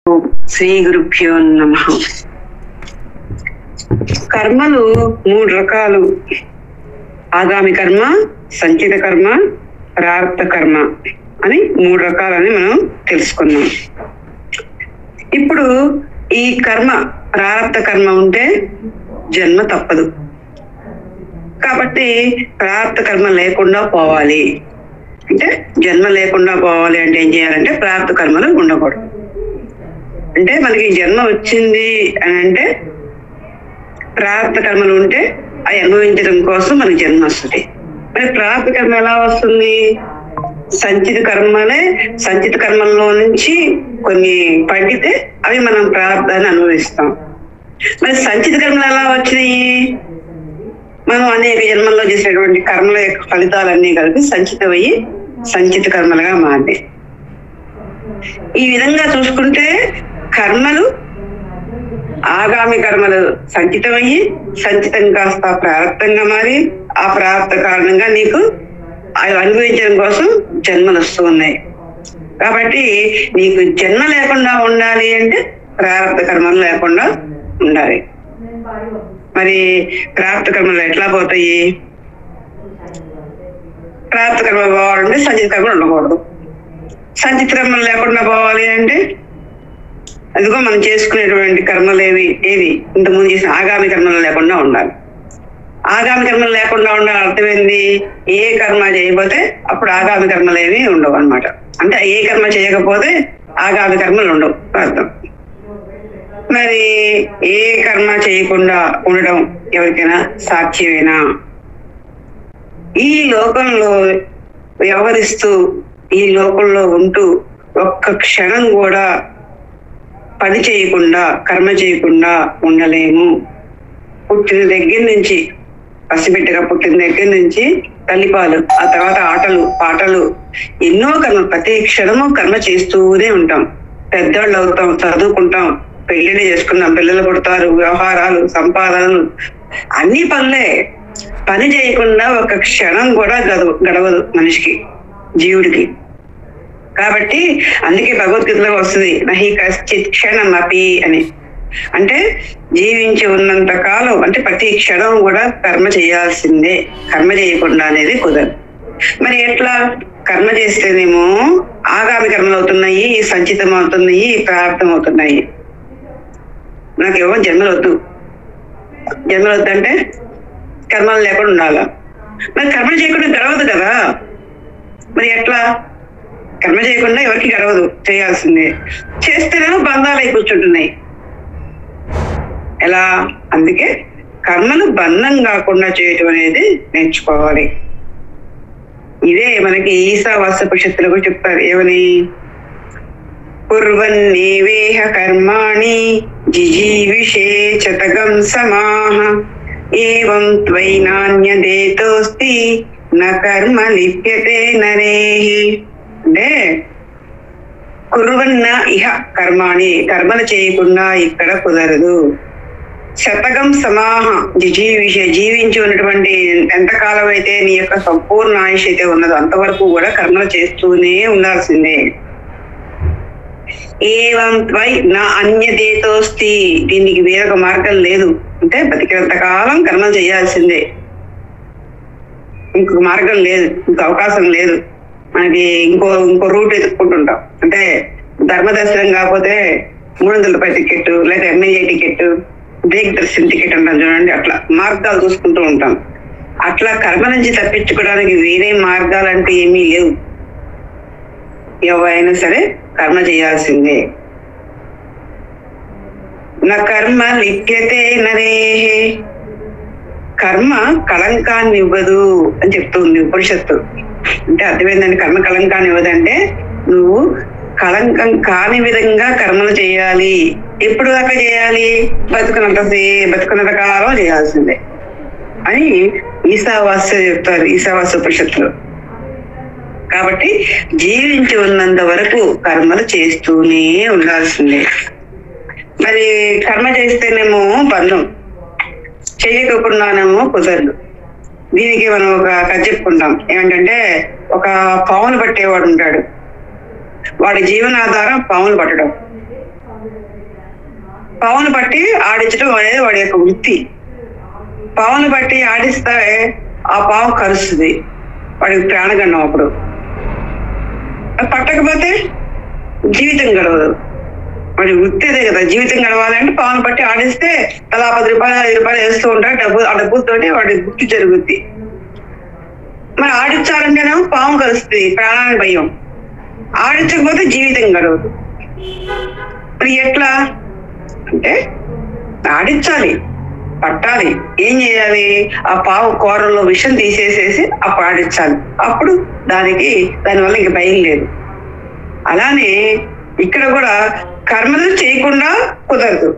శ్రీ గురుభ్యో నమః. కర్మలు 3 రకాలు: ఆగామి కర్మ, సంచిత కర్మ, ప్రారబ్ధ కర్మ అని 3 రకాలని మనం తెలుసుకున్నాం. ఇప్పుడు ఈ కర్మ ప్రారబ్ధ కర్మ ఉంటే జన్మ తప్పదు కాబట్టి ప్రారబ్ధ కర్మ లేకుండా పోవాలి. అంటే జన్మ లేకుండా పోవాలి అంటే ఏం చేయాలంటే ప్రారబ్ధ కర్మలు ఉండకూడదు. అంటే మనకి జన్మ వచ్చింది అని అంటే ప్రారబ్ధ కర్మలు ఉంటే అవి అనుభవించడం కోసం మనకి జన్మ వస్తుంది. మరి ప్రారబ్ధ కర్మ ఎలా వస్తుంది? సంచిత కర్మల్లో నుంచి కొన్ని పండితే అవి మనం ప్రారబ్ధాన్ని అనుభవిస్తాం. మరి సంచిత కర్మలు ఎలా వచ్చినాయి? మనం అనేక జన్మల్లో చేసినటువంటి కర్మల యొక్క ఫలితాలన్నీ కలిపి సంచిత కర్మలుగా మారి. ఈ విధంగా చూసుకుంటే కర్మలు ఆగామి కర్మలు సంచితం కాస్త ప్రారబ్ధంగా మారి, ఆ ప్రారబ్ధ కారణంగా నీకు అవి అనుభవించడం కోసం జన్మలు వస్తూ ఉన్నాయి. కాబట్టి నీకు జన్మ లేకుండా ఉండాలి అంటే ప్రారబ్ధ కర్మలు లేకుండా ఉండాలి. మరి ప్రారబ్ధ కర్మలు ఎట్లా పోతాయి? ప్రారబ్ధ కర్మలు పోవాలంటే సంచిత కర్మలు ఉండకూడదు. సంచిత కర్మలు లేకుండా పోవాలి అంటే అదిగో మనం చేసుకునేటువంటి కర్మలు ఏవి ఇంతకుముందు చేసిన ఆగామి కర్మలు లేకుండా ఉండాలి. ఆగామి కర్మలు లేకుండా ఉండాలి అర్థమైంది. ఏ కర్మ చేయకపోతే అప్పుడు ఆగామి కర్మలు ఏవి ఉండవు అన్నమాట. అంటే ఏ కర్మ చేయకపోతే ఆగామి కర్మలు ఉండవు అర్థం. మరి ఏ కర్మ చేయకుండా ఉండడం ఎవరికైనా సాధ్యమేనా? ఈ లోకంలో వ్యవహరిస్తూ ఈ లోకంలో ఉంటూ ఒక్క క్షణం కూడా పని చేయకుండా కర్మ చేయకుండా ఉండలేము. పుట్టిన దగ్గర నుంచి పసిబిడ్డగా పుట్టిన దగ్గర నుంచి తల్లిపాలు, ఆ తర్వాత ఆటలు పాటలు ఎన్నో కర్మ, ప్రతి క్షణము కర్మ చేస్తూనే ఉంటాం. పెద్దవాళ్ళు అవుతాం, చదువుకుంటాం, పెళ్లిళ్ళు చేసుకుంటాం, పిల్లలు పుడతారు, వ్యవహారాలు, సంపాదనలు అన్ని పనులే. పని చేయకుండా ఒక క్షణం కూడా గడవదు మనిషికి, జీవుడికి. కాబట్టి అందుకే భగవద్గీతలో వస్తుంది నహి కశ్చిత్ క్షణం అపి అని. అంటే జీవించి ఉన్నంత కాలం అంటే ప్రతి క్షణం కూడా కర్మ చేయాల్సిందే. కర్మ చేయకుండా అనేది కుదరదు. మరి ఎట్లా? కర్మ చేస్తేనేమో ఆగామి కర్మలు అవుతున్నాయి, సంచితం అవుతున్నాయి, ప్రారబ్ధం అవుతున్నాయి. నాకేమో జన్మలు వద్దు అంటే కర్మలు లేకుండా ఉండాలా? మరి కర్మ చేయకుండా గడవదు కదా. మరి ఎట్లా? కర్మ చేయకుండా ఎవరికి గడవదు, చేయాల్సిందే. చేస్తేనేమో బంధాలు అయి కూర్చుంటున్నాయి. ఎలా? అందుకే కర్మను బంధం కాకుండా చేయటం అనేది నేర్చుకోవాలి. ఇదే మనకి ఈశావాస్యోపనిషత్తులో కూడా చెప్తారు. ఏమని? కుర్వన్నేవేహ కర్మాణి జిజీవిషే చతగం సమాహ ఏవం త్వైనాన్యదేతోస్తి న కర్మ లిప్యతే నరేహి. అంటే కుర్వన్న ఇహ కర్మాణి, కర్మలు చేయకుండా ఇక్కడ కుదరదు. శతకం సమాహ జిజీవిష, జీవించి ఉన్నటువంటి ఎంతకాలం అయితే నీ యొక్క సంపూర్ణ ఆయుష్ అయితే ఉన్నదో అంతవరకు కూడా కర్మలు చేస్తూనే ఉండాల్సిందే. ఏవం త్వై నా అన్యదేతోస్తి, దీనికి వేరొక మార్గం లేదు. అంటే బతికినంత కాలం కర్మలు చేయాల్సిందే, ఇంకొక మార్గం లేదు, ఇంకొక అవకాశం లేదు. మనకి ఇంకో రూట్ ఎత్తుకుంటుంటాం. అంటే ధర్మదర్శనం కాకపోతే 300 రూపాయల టికెట్, లేదా ఎమ్మెల్యే టికెట్, బ్రేక్ దర్శనం టికెట్ అంటాం చూడండి. అట్లా మార్గాలు చూసుకుంటూ ఉంటాం. అట్లా కర్మ నుంచి తప్పించుకోవడానికి వేరే మార్గాలంటూ ఏమీ లేవు. ఎవరైనా సరే కర్మ చేయాల్సిందే. నా కర్మ లిప్యతే నరేహే, కర్మ కళంకాన్ని ఇవ్వదు అని చెప్తుంది ఉపనిషత్తు. అంటే అర్థమైందండి. కర్మ కళంకాన్ని ఇవ్వదంటే నువ్వు కళంకం కాని విధంగా కర్మలు చేయాలి. ఎప్పుడు దాకా చేయాలి? బతుకున్నంత కాలం చేయాల్సిందే అని ఈశావాస్య చెప్తారు, ఈశావాస్యోపనిషత్తులో. కాబట్టి జీవించి ఉన్నంత వరకు కర్మలు చేస్తూనే ఉండాల్సిందే. మరి కర్మ చేస్తేనేమో బంధం, చేయకపోతున్నానేమో కుదరదు. దీనికి మనం ఒక కథ చెప్పుకుంటాం. ఏమిటంటే, ఒక పావును పట్టేవాడు ఉంటాడు. వాడి జీవనాధారం పావును పట్టడం. పావును పట్టి ఆడించడం అనేది వాడి యొక్క వృత్తి. పావును పట్టి ఆడిస్తే ఆ పావు కరుస్తుంది, వాడికి ప్రాణగండం. అప్పుడు పట్టకపోతే జీవితం గడవదు. వాడి వృత్తి అదే కదా, జీవితం గడవాలంటే పావును పట్టి ఆడిస్తే తలా 10 రూపాయలు 5 రూపాయలు వేస్తూ ఉంటారు. ఆ డబ్బులతోటి వాడి వృత్తి జరుగుద్ది. మరి ఆడించాలంటేనేమో పాము కలుస్తుంది, ప్రాణానికి భయం. ఆడించకపోతే జీవితం గడవదు. మరి ఎట్లా అంటే ఆడించాలి, పట్టాలి. ఏం చేయాలి? ఆ పావు కూరలో విషం తీసేసేసి అప్పుడు ఆడించాలి. అప్పుడు దానివల్ల ఇంక భయం లేదు. అలానే ఇక్కడ కూడా కర్మలు చేయకుండా కుదరదు,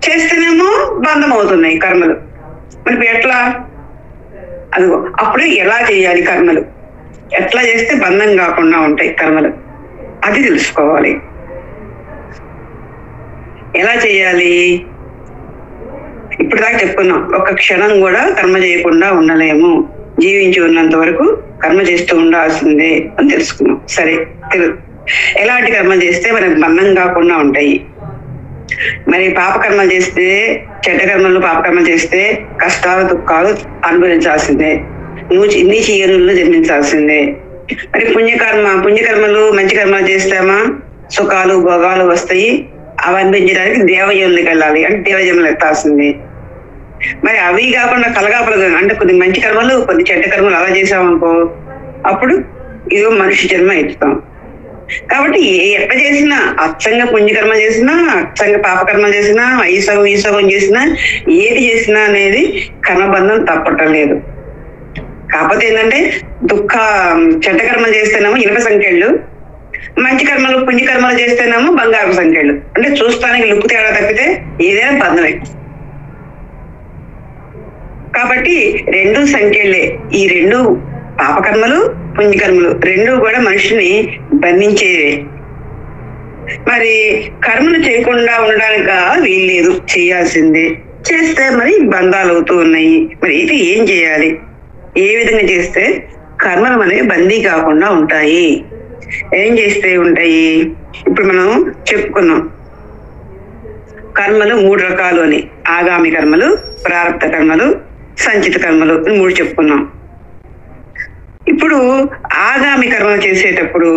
చేస్తేనేమో బంధం అవుతున్నాయి కర్మలు. మరి ఎట్లా? అదిగో అప్పుడే ఎలా చేయాలి కర్మలు, ఎట్లా చేస్తే బంధం కాకుండా ఉంటాయి కర్మలు, అది తెలుసుకోవాలి. ఎలా చేయాలి? ఇప్పుడు దాకా చెప్పుకున్నాం, ఒక్క క్షణం కూడా కర్మ చేయకుండా ఉండలేము, జీవించి ఉన్నంత వరకు కర్మ చేస్తూ ఉండాల్సిందే అని తెలుసుకున్నాం. సరే, ఎలాంటి కర్మ చేస్తే మనకు బంధం కాకుండా ఉంటాయి? మరి పాపకర్మలు చేస్తే, చెడ్డ కర్మలు పాపకర్మలు చేస్తే కష్టాలు దుఃఖాలు అనుభవించాల్సిందే, నీచి ఏనుల్లో జన్మించాల్సిందే. మరి పుణ్యకర్మలు మంచి కర్మలు చేస్తామా సుఖాలు భోగాలు వస్తాయి, అవి అనిపించడానికి దేవజనులకు వెళ్ళాలి, అంటే దేవజనులు ఎత్తాల్సింది. మరి అవి కాకుండా కలగాపలగా అంటే కొన్ని మంచి కర్మలు కొన్ని చెడ్డ కర్మలు అలా చేసామనుకో, అప్పుడు ఇదో మనిషి జన్మ ఎత్తుతాం. కాబట్టి ఎట్లా చేసినా, అచ్చంగా పుణ్యకర్మ చేసినా, అచ్చంగా పాపకర్మ చేసినా, ఈసగం చేసినా, ఏది చేసినా అనేది కర్మబంధం తప్పటం లేదు. కాకపోతే ఏంటంటే చెడ్డ కర్మలు చేస్తేనేమో ఇనుప సంఖ్యలు, మంచి కర్మలు పుణ్యకర్మలు చేస్తేనేమో బంగారు సంఖ్యలు. అంటే చూస్తానికి లుక్కు తేడా తప్పితే ఏదైనా బంధమే. కాబట్టి 2 సంఖ్యలే. ఈ 2 పాపకర్మలు పుణ్యకర్మలు 2 కూడా మనిషిని బంధించేవే. మరి కర్మలు చేయకుండా ఉండడానికి వీల్లేదు, చేయాల్సిందే. చేస్తే మరి బంధాలు అవుతూ ఉన్నాయి. మరి ఇది ఏం చేయాలి? ఏ విధంగా చేస్తే కర్మలు అనేవి బందీ కాకుండా ఉంటాయి? ఏం చేస్తే ఉంటాయి? ఇప్పుడు మనం చెప్పుకున్నాం కర్మలు 3 రకాలు అని. ఆగామి కర్మలు, ప్రారబ్ధ కర్మలు, సంచిత కర్మలు 3 చెప్పుకున్నాం. ఇప్పుడు ఆగామి కర్మలు చేసేటప్పుడు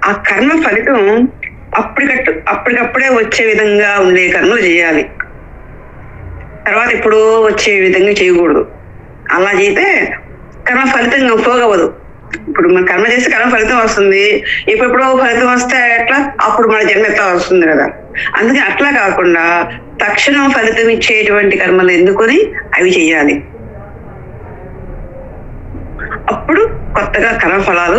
ఆ కర్మ ఫలితం అప్పటికప్పుడే వచ్చే విధంగా ఉండే కర్మలు చేయాలి. తర్వాత ఇప్పుడు వచ్చే విధంగా చేయకూడదు. అలా చేస్తే కర్మ ఫలితం పోగవదు. ఇప్పుడు మన కర్మ చేస్తే కర్మ ఫలితం వస్తుంది, ఎప్పుడెప్పుడో ఫలితం వస్తే ఎట్లా, అప్పుడు మన జన్మ ఎట్లా వస్తుంది కదా. అందుకే అట్లా కాకుండా తక్షణం ఫలితం ఇచ్చేటువంటి కర్మలు ఎందుకొని అవి చెయ్యాలి. అప్పుడు కొత్తగా కర్మ ఫలాలు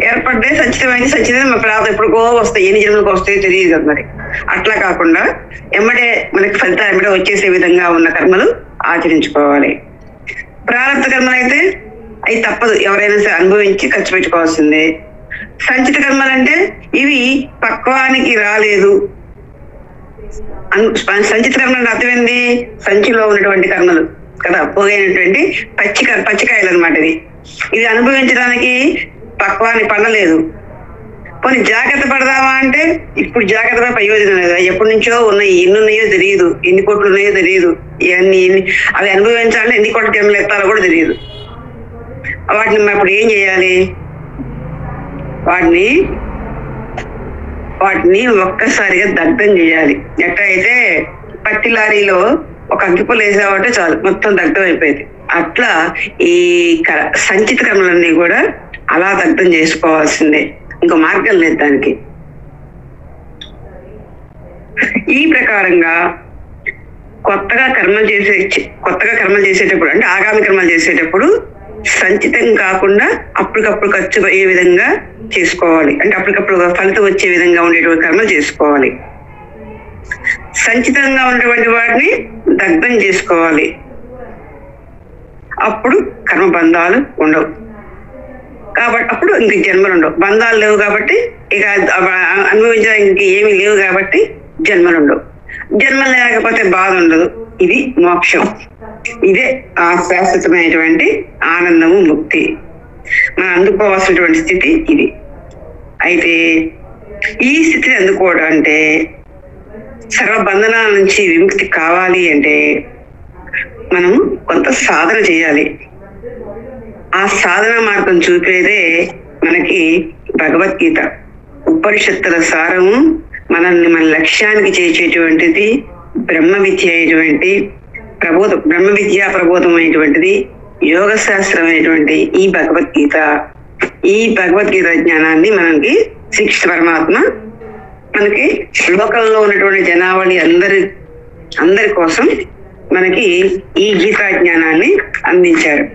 ఏర్పడ్డే సచ్చితమైన మా ప్రాంతం ఎప్పుడుకో వస్తాయి, ఎన్ని జన్మలకు వస్తాయో తెలియదు కదా. మరి అట్లా కాకుండా మనకి ఫలితం వచ్చేసే విధంగా ఉన్న కర్మలు ఆచరించుకోవాలి. ప్రారంభ కర్మలు అయితే అవి తప్పదు, ఎవరైనా సరే అనుభవించి ఖర్చు పెట్టుకోవాల్సిందే. సంచిత కర్మలు అంటే ఇవి పక్వానికి రాలేదు. సంచిత కర్మలు అర్థమైంది, సంచిలో ఉన్నటువంటి కర్మలు కదా, పోగైనటువంటి పచ్చికాయలు అనమాట. ఇది అనుభవించడానికి పక్వాన్ని పండలేదు. పోనీ జాగ్రత్త పడదామా అంటే ఇప్పుడు జాగ్రత్త ప్రయోజనం లేదు. ఎప్పటి నుంచో ఉన్నాయి, ఎన్ని ఉన్నాయో తెలియదు, ఎన్ని కోట్లు ఉన్నాయో తెలియదు. ఇవన్నీ అవి అనుభవించాలంటే ఎన్ని కోట్ల జన్మలు ఎత్తాలో కూడా తెలియదు. వాటిని అప్పుడు ఏం చేయాలి? వాటిని ఒక్కసారిగా దగ్ధం చేయాలి. ఎట్లయితే పత్తి లారీలో ఒక అగ్గిపుల్ల వేసామంటే చాలు, మొత్తం దగ్ధం అయిపోయింది. అట్లా ఈ సంచిత కర్మలన్నీ కూడా అలా దగ్ధం చేసుకోవాల్సిందే, ఇంకో మార్గం లేదు దానికి. ఈ ప్రకారంగా కొత్తగా కర్మలు చేసేటప్పుడు అంటే ఆగామి కర్మలు చేసేటప్పుడు సంచితం కాకుండా అప్పటికప్పుడు ఖర్చు అయ్యే విధంగా చేసుకోవాలి. అంటే అప్పటికప్పుడు ఫలితం వచ్చే విధంగా ఉండేటువంటి కర్మలు చేసుకోవాలి. సంచితంగా ఉన్నటువంటి వాటిని దగ్ధం చేసుకోవాలి. అప్పుడు కర్మ బంధాలు ఉండవు. కాబట్టి అప్పుడు ఇంక జన్మలు ఉండవు. బంధాలు లేవు కాబట్టి ఇక అనుభవించడానికి ఏమీ లేవు కాబట్టి జన్మలు ఉండవు. జన్మలు లేకపోతే బాధ ఉండదు. ఇది మోక్షం. ఇదే ఆ శాశ్వతమైనటువంటి ఆనందము, ముక్తి. మనం అందుకోవాల్సినటువంటి స్థితి ఇది. అయితే ఈ స్థితిని అందుకోవడం అంటే, సర్వబంధనాల నుంచి విముక్తి కావాలి అంటే మనం కొంత సాధన చేయాలి. ఆ సాధన మార్గం చూపేదే మనకి భగవద్గీత. ఉపనిషత్తుల సారము మనల్ని మన లక్ష్యానికి చేసేటువంటిది. బ్రహ్మ విద్య అయినటువంటి బ్రహ్మ విద్యా ప్రబోధం అయినటువంటిది, యోగ శాస్త్రం అయినటువంటి ఈ భగవద్గీత జ్ఞానాన్ని మనకి శ్రీకృష్ణ పరమాత్మ మనకి లోకంలో ఉన్నటువంటి జనావళి అందరి కోసం మనకి ఈ గీతా జ్ఞానాన్ని అందించారు.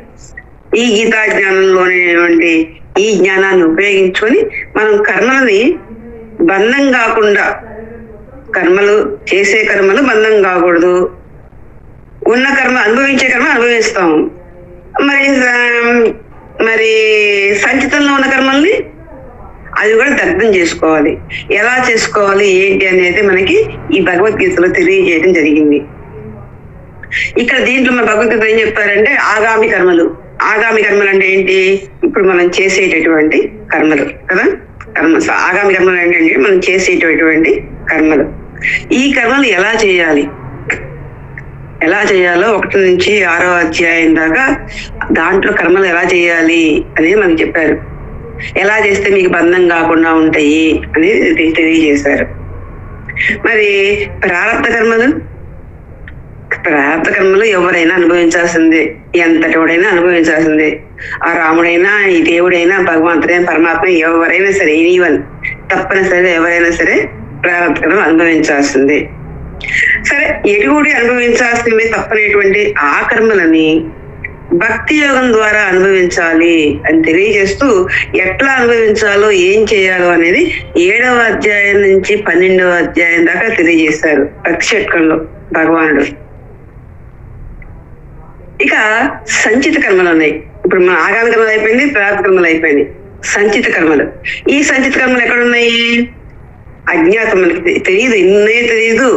ఈ గీతా జ్ఞానంలోనేటువంటి ఈ జ్ఞానాన్ని ఉపయోగించుకొని మనం కర్మలని బంధం కాకుండా, చేసే కర్మలు బంధం కాకూడదు. ఉన్న కర్మ అనుభవించే కర్మ అనుభవిస్తాము. మరి సంచితంలో ఉన్న కర్మల్ని అది కూడా దగ్ధం చేసుకోవాలి. ఎలా చేసుకోవాలి ఏంటి అనేది మనకి ఈ భగవద్గీతలో తెలియజేయడం జరిగింది. ఇక్కడ దీంట్లో మన భగవద్గీత ఏం చెప్పారంటే ఆగామి కర్మలు అంటే ఏంటి? ఇప్పుడు మనం చేసేటటువంటి కర్మలు కదా. ఆగామి కర్మలు అంటే మనం చేసేటటువంటి కర్మలు. ఈ కర్మలు ఎలా చేయాలో 1 నుంచి 6వ అధ్యాయం దాకా దాంట్లో కర్మలు ఎలా చేయాలి అనేది మనకు చెప్పారు. ఎలా చేస్తే మీకు బంధం కాకుండా ఉంటాయి అనేది తెలియజేశారు. మరి ప్రారబ్ధ కర్మలు ఎవరైనా అనుభవించాల్సిందే, ఎంతటోడైనా అనుభవించాల్సిందే. ఆ రాముడైనా, ఈ దేవుడైనా, భగవంతుడైనా, పరమాత్మ ఎవరైనా సరే, ఈవెన్ తప్పనిసరిగా ఎవరైనా సరే ప్రారబ్ధ కర్మలు అనుభవించాల్సిందే. సరే, ఎటుగుడి అనుభవించాల్సిందే తప్పనేటువంటి ఆ కర్మలని భక్తి యోగం ద్వారా అనుభవించాలి అని తెలియజేస్తూ ఎట్లా అనుభవించాలో, ఏం చేయాలో అనేది 7వ అధ్యాయం నుంచి 12వ అధ్యాయం దాకా తెలియజేశారు భక్తి షట్కంలో భగవానుడు. ఇక సంచిత కర్మలు ఉన్నాయి. ఇప్పుడు మన ఆగామి కర్మలు అయిపోయింది, ప్రారంభ కర్మలు అయిపోయింది. సంచిత కర్మలు, ఈ సంచిత కర్మలు ఎక్కడున్నాయి? అజ్ఞాతం. మనకి తెలియదు, ఎన్నున్నాయో తెలియదు,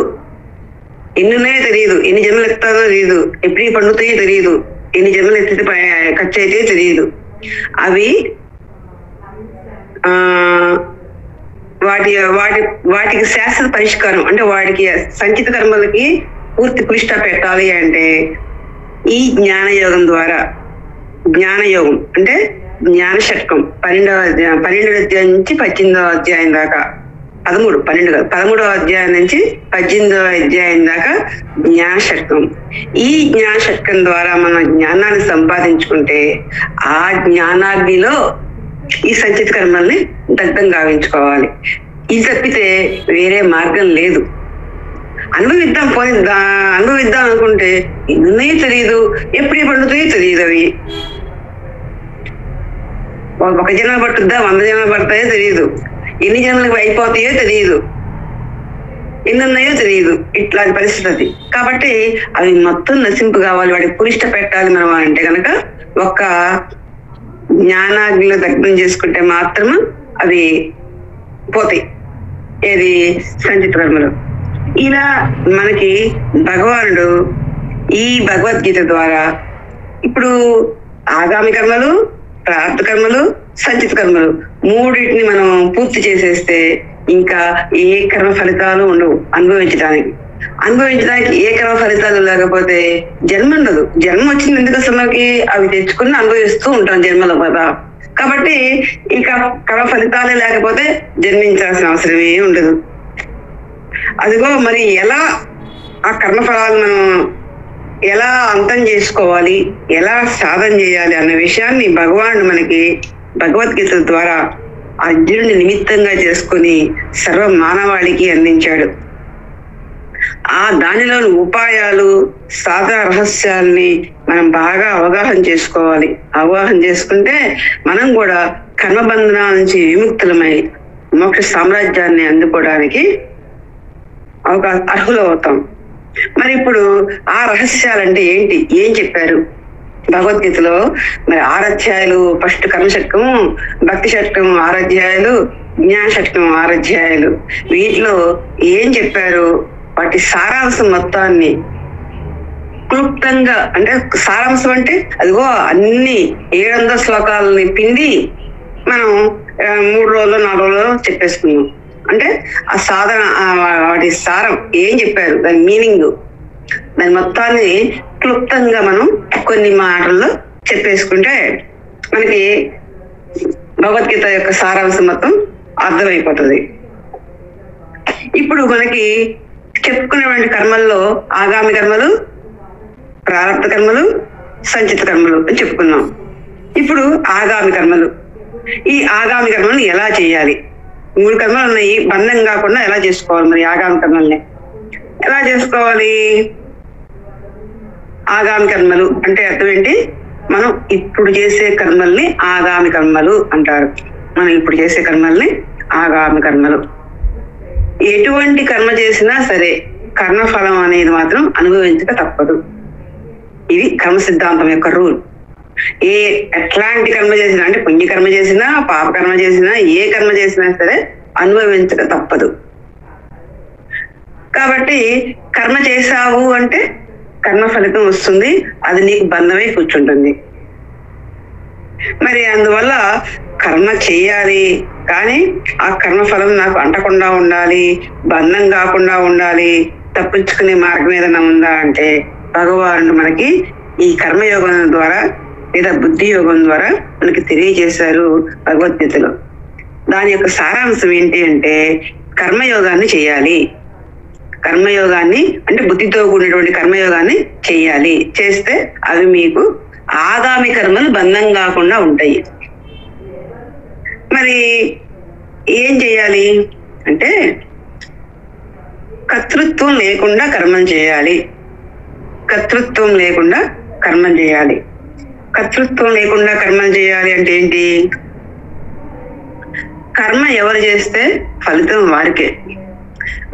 ఎన్ని జన్మలు ఎత్తాదో తెలియదు, ఎప్పుడు పండుతాయో తెలియదు, ఎన్ని జన్మలు ఎత్తితే ఖర్చు అయితే తెలియదు. అవి వాటికి శాశ్వత పరిష్కారం అంటే వాటికి సంచిత కర్మలకి పూర్తి పులిష్ట పెట్టాలి అంటే ఈ జ్ఞానయోగం ద్వారా, జ్ఞానయోగం అంటే జ్ఞాన షట్కం 12వ అధ్యాయం నుంచి 18వ అధ్యాయం దాకా, 13వ అధ్యాయం నుంచి 18వ అధ్యాయం దాకా జ్ఞాన షట్కం. ఈ జ్ఞాన షట్కం ద్వారా మనం జ్ఞానాన్ని సంపాదించుకుంటే ఆ జ్ఞానాగ్నిలో ఈ సంచిత కర్మల్ని దగ్ధం గావించుకోవాలి. ఇది తప్పితే వేరే మార్గం లేదు. అనుభవిద్దాం అనుకుంటే ఎన్నున్నాయో తెలియదు, ఎప్పుడు పండుతాయో తెలియదు. అవి ఒక జన్మ పట్టుద్దా, 100 జన్మలు పడతాయో తెలియదు, ఎన్ని జన్మలకు అయిపోతాయో తెలియదు, ఎన్నున్నాయో తెలియదు. ఇట్లాంటి పరిస్థితి. కాబట్టి అవి మొత్తం నశింపు కావాలి, వాటికి పులిష్ట పెట్టాలి మనం అంటే కనుక ఒక్క జ్ఞానాగ్నిలో దగ్ధం చేసుకుంటే మాత్రం అవి పోతాయి. ఏది? సంచిత కర్మలు. ఇలా మనకి భగవానుడు ఈ భగవద్గీత ద్వారా ఇప్పుడు ఆగామి కర్మలు, ప్రారంభ కర్మలు, సంచిత కర్మలు మూడింటిని మనం పూర్తి చేసేస్తే ఇంకా ఏ కర్మ ఫలితాలు ఉండవు. అనుభవించడానికి ఏ కర్మ ఫలితాలు లేకపోతే జన్మ ఉండదు. జన్మ వచ్చింది ఎందుకు అసలు మనకి? అవి తెచ్చుకుని అనుభవిస్తూ ఉంటాం జన్మలో కదా. కాబట్టి ఇక కర్మ ఫలితాలే లేకపోతే జన్మించాల్సిన అవసరమే ఉండదు. అదిగో మరి ఎలా ఆ కర్మఫలాలు మనం ఎలా అంతం చేసుకోవాలి, ఎలా సాధన చేయాలి అన్న విషయాన్ని భగవానుడు మనకి భగవద్గీత ద్వారా అర్జునుడిని నిమిత్తంగా చేసుకుని సర్వ మానవాళికి అందించాడు. ఆ దానిలోని ఉపాయాలు, సాధన రహస్యాల్ని మనం బాగా అవగాహన చేసుకోవాలి. అవగాహన చేసుకుంటే మనం కూడా కర్మబంధనాల నుంచి విముక్తులమై మోక్ష సామ్రాజ్యాన్ని అందుకోవడానికి అర్హులు అవుతాం. మరి ఇప్పుడు ఆ రహస్యాలంటే ఏంటి, ఏం చెప్పారు భగవద్గీతలో? మరి 6 అధ్యాయాలు. ఫస్ట్ కర్మ షట్కము, భక్తి షట్కము 6 అధ్యాయాలు, జ్ఞాన షట్కము 6 అధ్యాయాలు. వీటిలో ఏం చెప్పారు? వాటి సారాంశం మొత్తాన్ని క్లుప్తంగా, అంటే సారాంశం అంటే అదిగో అన్ని 700 శ్లోకాలని పిండి మనం 3 రోజులు 4 రోజులు చెప్పేసుకున్నాం. అంటే ఆ సాధన వాటి సారం ఏం చెప్పారు, దాని మీనింగ్, దాని మొత్తాన్ని క్లుప్తంగా మనం కొన్ని మాటల్లో చెప్పేసుకుంటే మనకి భగవద్గీత యొక్క సారాంశం మొత్తం అర్థమైపోతుంది. ఇప్పుడు మనకి చెప్పుకునేటువంటి కర్మల్లో ఆగామి కర్మలు, ప్రారబ్ధ కర్మలు, సంచిత కర్మలు అని చెప్పుకున్నాం. ఇప్పుడు ఆగామి కర్మలు. ఈ ఆగామి కర్మలను ఎలా చేయాలి? 3 కర్మలు ఉన్నాయి, బంధం కాకుండా ఎలా చేసుకోవాలి? మరి ఆగామి కర్మల్ని ఎలా చేసుకోవాలి? ఆగామి కర్మలు అంటే అర్థం ఏంటి? మనం ఇప్పుడు చేసే కర్మల్ని ఆగామి కర్మలు అంటారు. మనం ఇప్పుడు చేసే కర్మల్ని ఆగామి కర్మలు. ఎటువంటి కర్మ చేసినా సరే కర్మఫలం అనేది మాత్రం అనుభవించక తప్పదు. ఇది కర్మ సిద్ధాంతం యొక్క రూల్. ఎట్లాంటి కర్మ చేసినా, అంటే పుణ్యకర్మ చేసినా, పాపకర్మ చేసినా, ఏ కర్మ చేసినా సరే అనుభవించక తప్పదు. కాబట్టి కర్మ చేసావు అంటే కర్మ ఫలితం వస్తుంది, అది నీకు బంధమై కూర్చుంటుంది. మరి అందువల్ల కర్మ చేయాలి, కానీ ఆ కర్మ ఫలం నాకు అంటకుండా ఉండాలి, బంధం కాకుండా ఉండాలి, తప్పించుకునే మార్గం ఏదైనా ఉందా అంటే భగవానుడు మనకి ఈ కర్మయోగం ద్వారా లేదా బుద్ధి యోగం ద్వారా మనకి తెలియజేశారు భగవద్గీతలో. దాని యొక్క సారాంశం ఏంటి అంటే కర్మయోగాన్ని చేయాలి. కర్మయోగాన్ని అంటే బుద్ధితో కూడినటువంటి కర్మయోగాన్ని చేయాలి. చేస్తే అవి మీకు ఆగామి కర్మలు బంధం కాకుండా ఉంటాయి. మరి ఏం చేయాలి అంటే కర్తృత్వం లేకుండా కర్మం చేయాలి. కర్తృత్వం లేకుండా కర్మం చేయాలి. కర్తృత్వం లేకుండా కర్మం చేయాలి అంటే ఏంటి? కర్మ ఎవరు చేస్తే ఫలితం వారికే.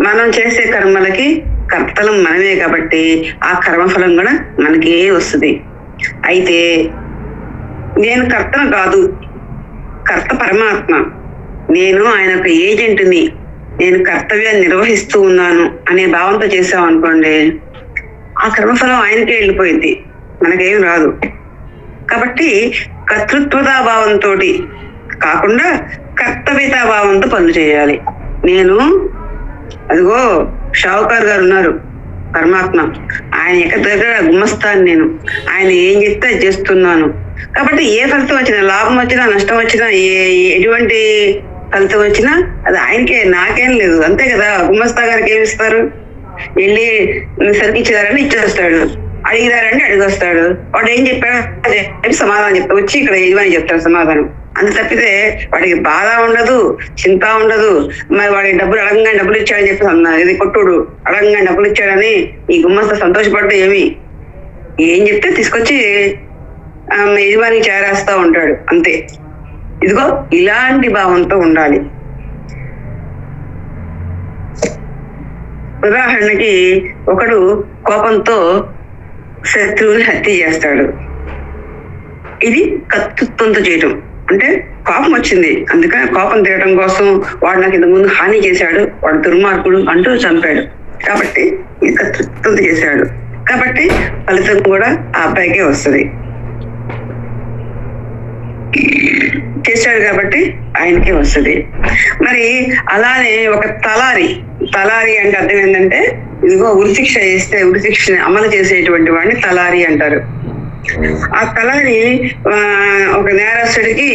మనం చేసే కర్మలకి కర్తలం మనమే కాబట్టి ఆ కర్మఫలం కూడా మనకే వస్తుంది. అయితే నేను కర్తను కాదు, కర్త పరమాత్మ, నేను ఆయన యొక్క ఏజెంట్ని, నేను కర్తవ్యాన్ని నిర్వహిస్తూ ఉన్నాను అనే భావంతో చేసాం అనుకోండి, ఆ కర్మఫలం ఆయనకే వెళ్ళిపోయింది, మనకేం రాదు. కాబట్టి కర్తృత్వతా భావంతో కాకుండా కర్తవ్యతా భావంతో పనులు చేయాలి. నేను అదిగో షావుకార్ గారు ఉన్నారు, పరమాత్మ, ఆయన ఎక్కడ దగ్గర గుమ్మస్తాను, నేను ఆయన ఏం చెప్తే అది చేస్తున్నాను. కాబట్టి ఏ ఫలితం వచ్చినా, లాభం వచ్చినా, నష్టం వచ్చినా, ఎటువంటి ఫలితం వచ్చినా అది ఆయనకే, నాకేం లేదు. అంతే కదా. గుమ్మస్తా గారికి ఏమి ఇస్తారు? వెళ్ళి సరికి ఇచ్చేదారని ఇచ్చేస్తాడు, అడిగిదారంటే అడిగొస్తాడు. వాడు ఏం చెప్పాడు అదే సమాధానం చెప్తా, వచ్చి ఇక్కడ ఏమని చెప్తాడు సమాధానం. అంత తప్పితే వాడికి బాధ ఉండదు, చింత ఉండదు. మరి వాడికి డబ్బులు అడగంగానే డబ్బులు ఇచ్చాడని చెప్పి ఇది కొట్టుడు, అడగంగానే డబ్బులు ఇచ్చాడని ఈ గుమ్మస్తా సంతోషపడ్డా ఏం చెప్తే తీసుకొచ్చి యజమానికి చేరేస్తా ఉంటాడు. అంతే. ఇదిగో ఇలాంటి భావంతో ఉండాలి. ఉదాహరణకి ఒకడు కోపంతో శత్రువుని హత్య చేస్తాడు. ఇది కర్తృత్వంతో చేయటం. అంటే కోపం వచ్చింది, అందుకని కోపం తీయడం కోసం వాడు నాకు ఇంతకు ముందు హాని చేశాడు, వాడు దుర్మార్గుడు అంటూ చంపాడు. కాబట్టి ఇది కర్తృత్వంతో చేశాడు. కాబట్టి ఫలితం కూడా ఆ అబ్బాయికే వస్తుంది. చేశాడు కాబట్టి ఆయనకే వస్తుంది. మరి అలానే ఒక తలారి అంటే అర్థం ఏంటంటే, ఇదిగో ఉరిశిక్ష చేస్తే ఉరిశిక్షని అమలు చేసేటువంటి వాడిని తలారి అంటారు. ఆ తలారి ఒక నేరస్తుడికి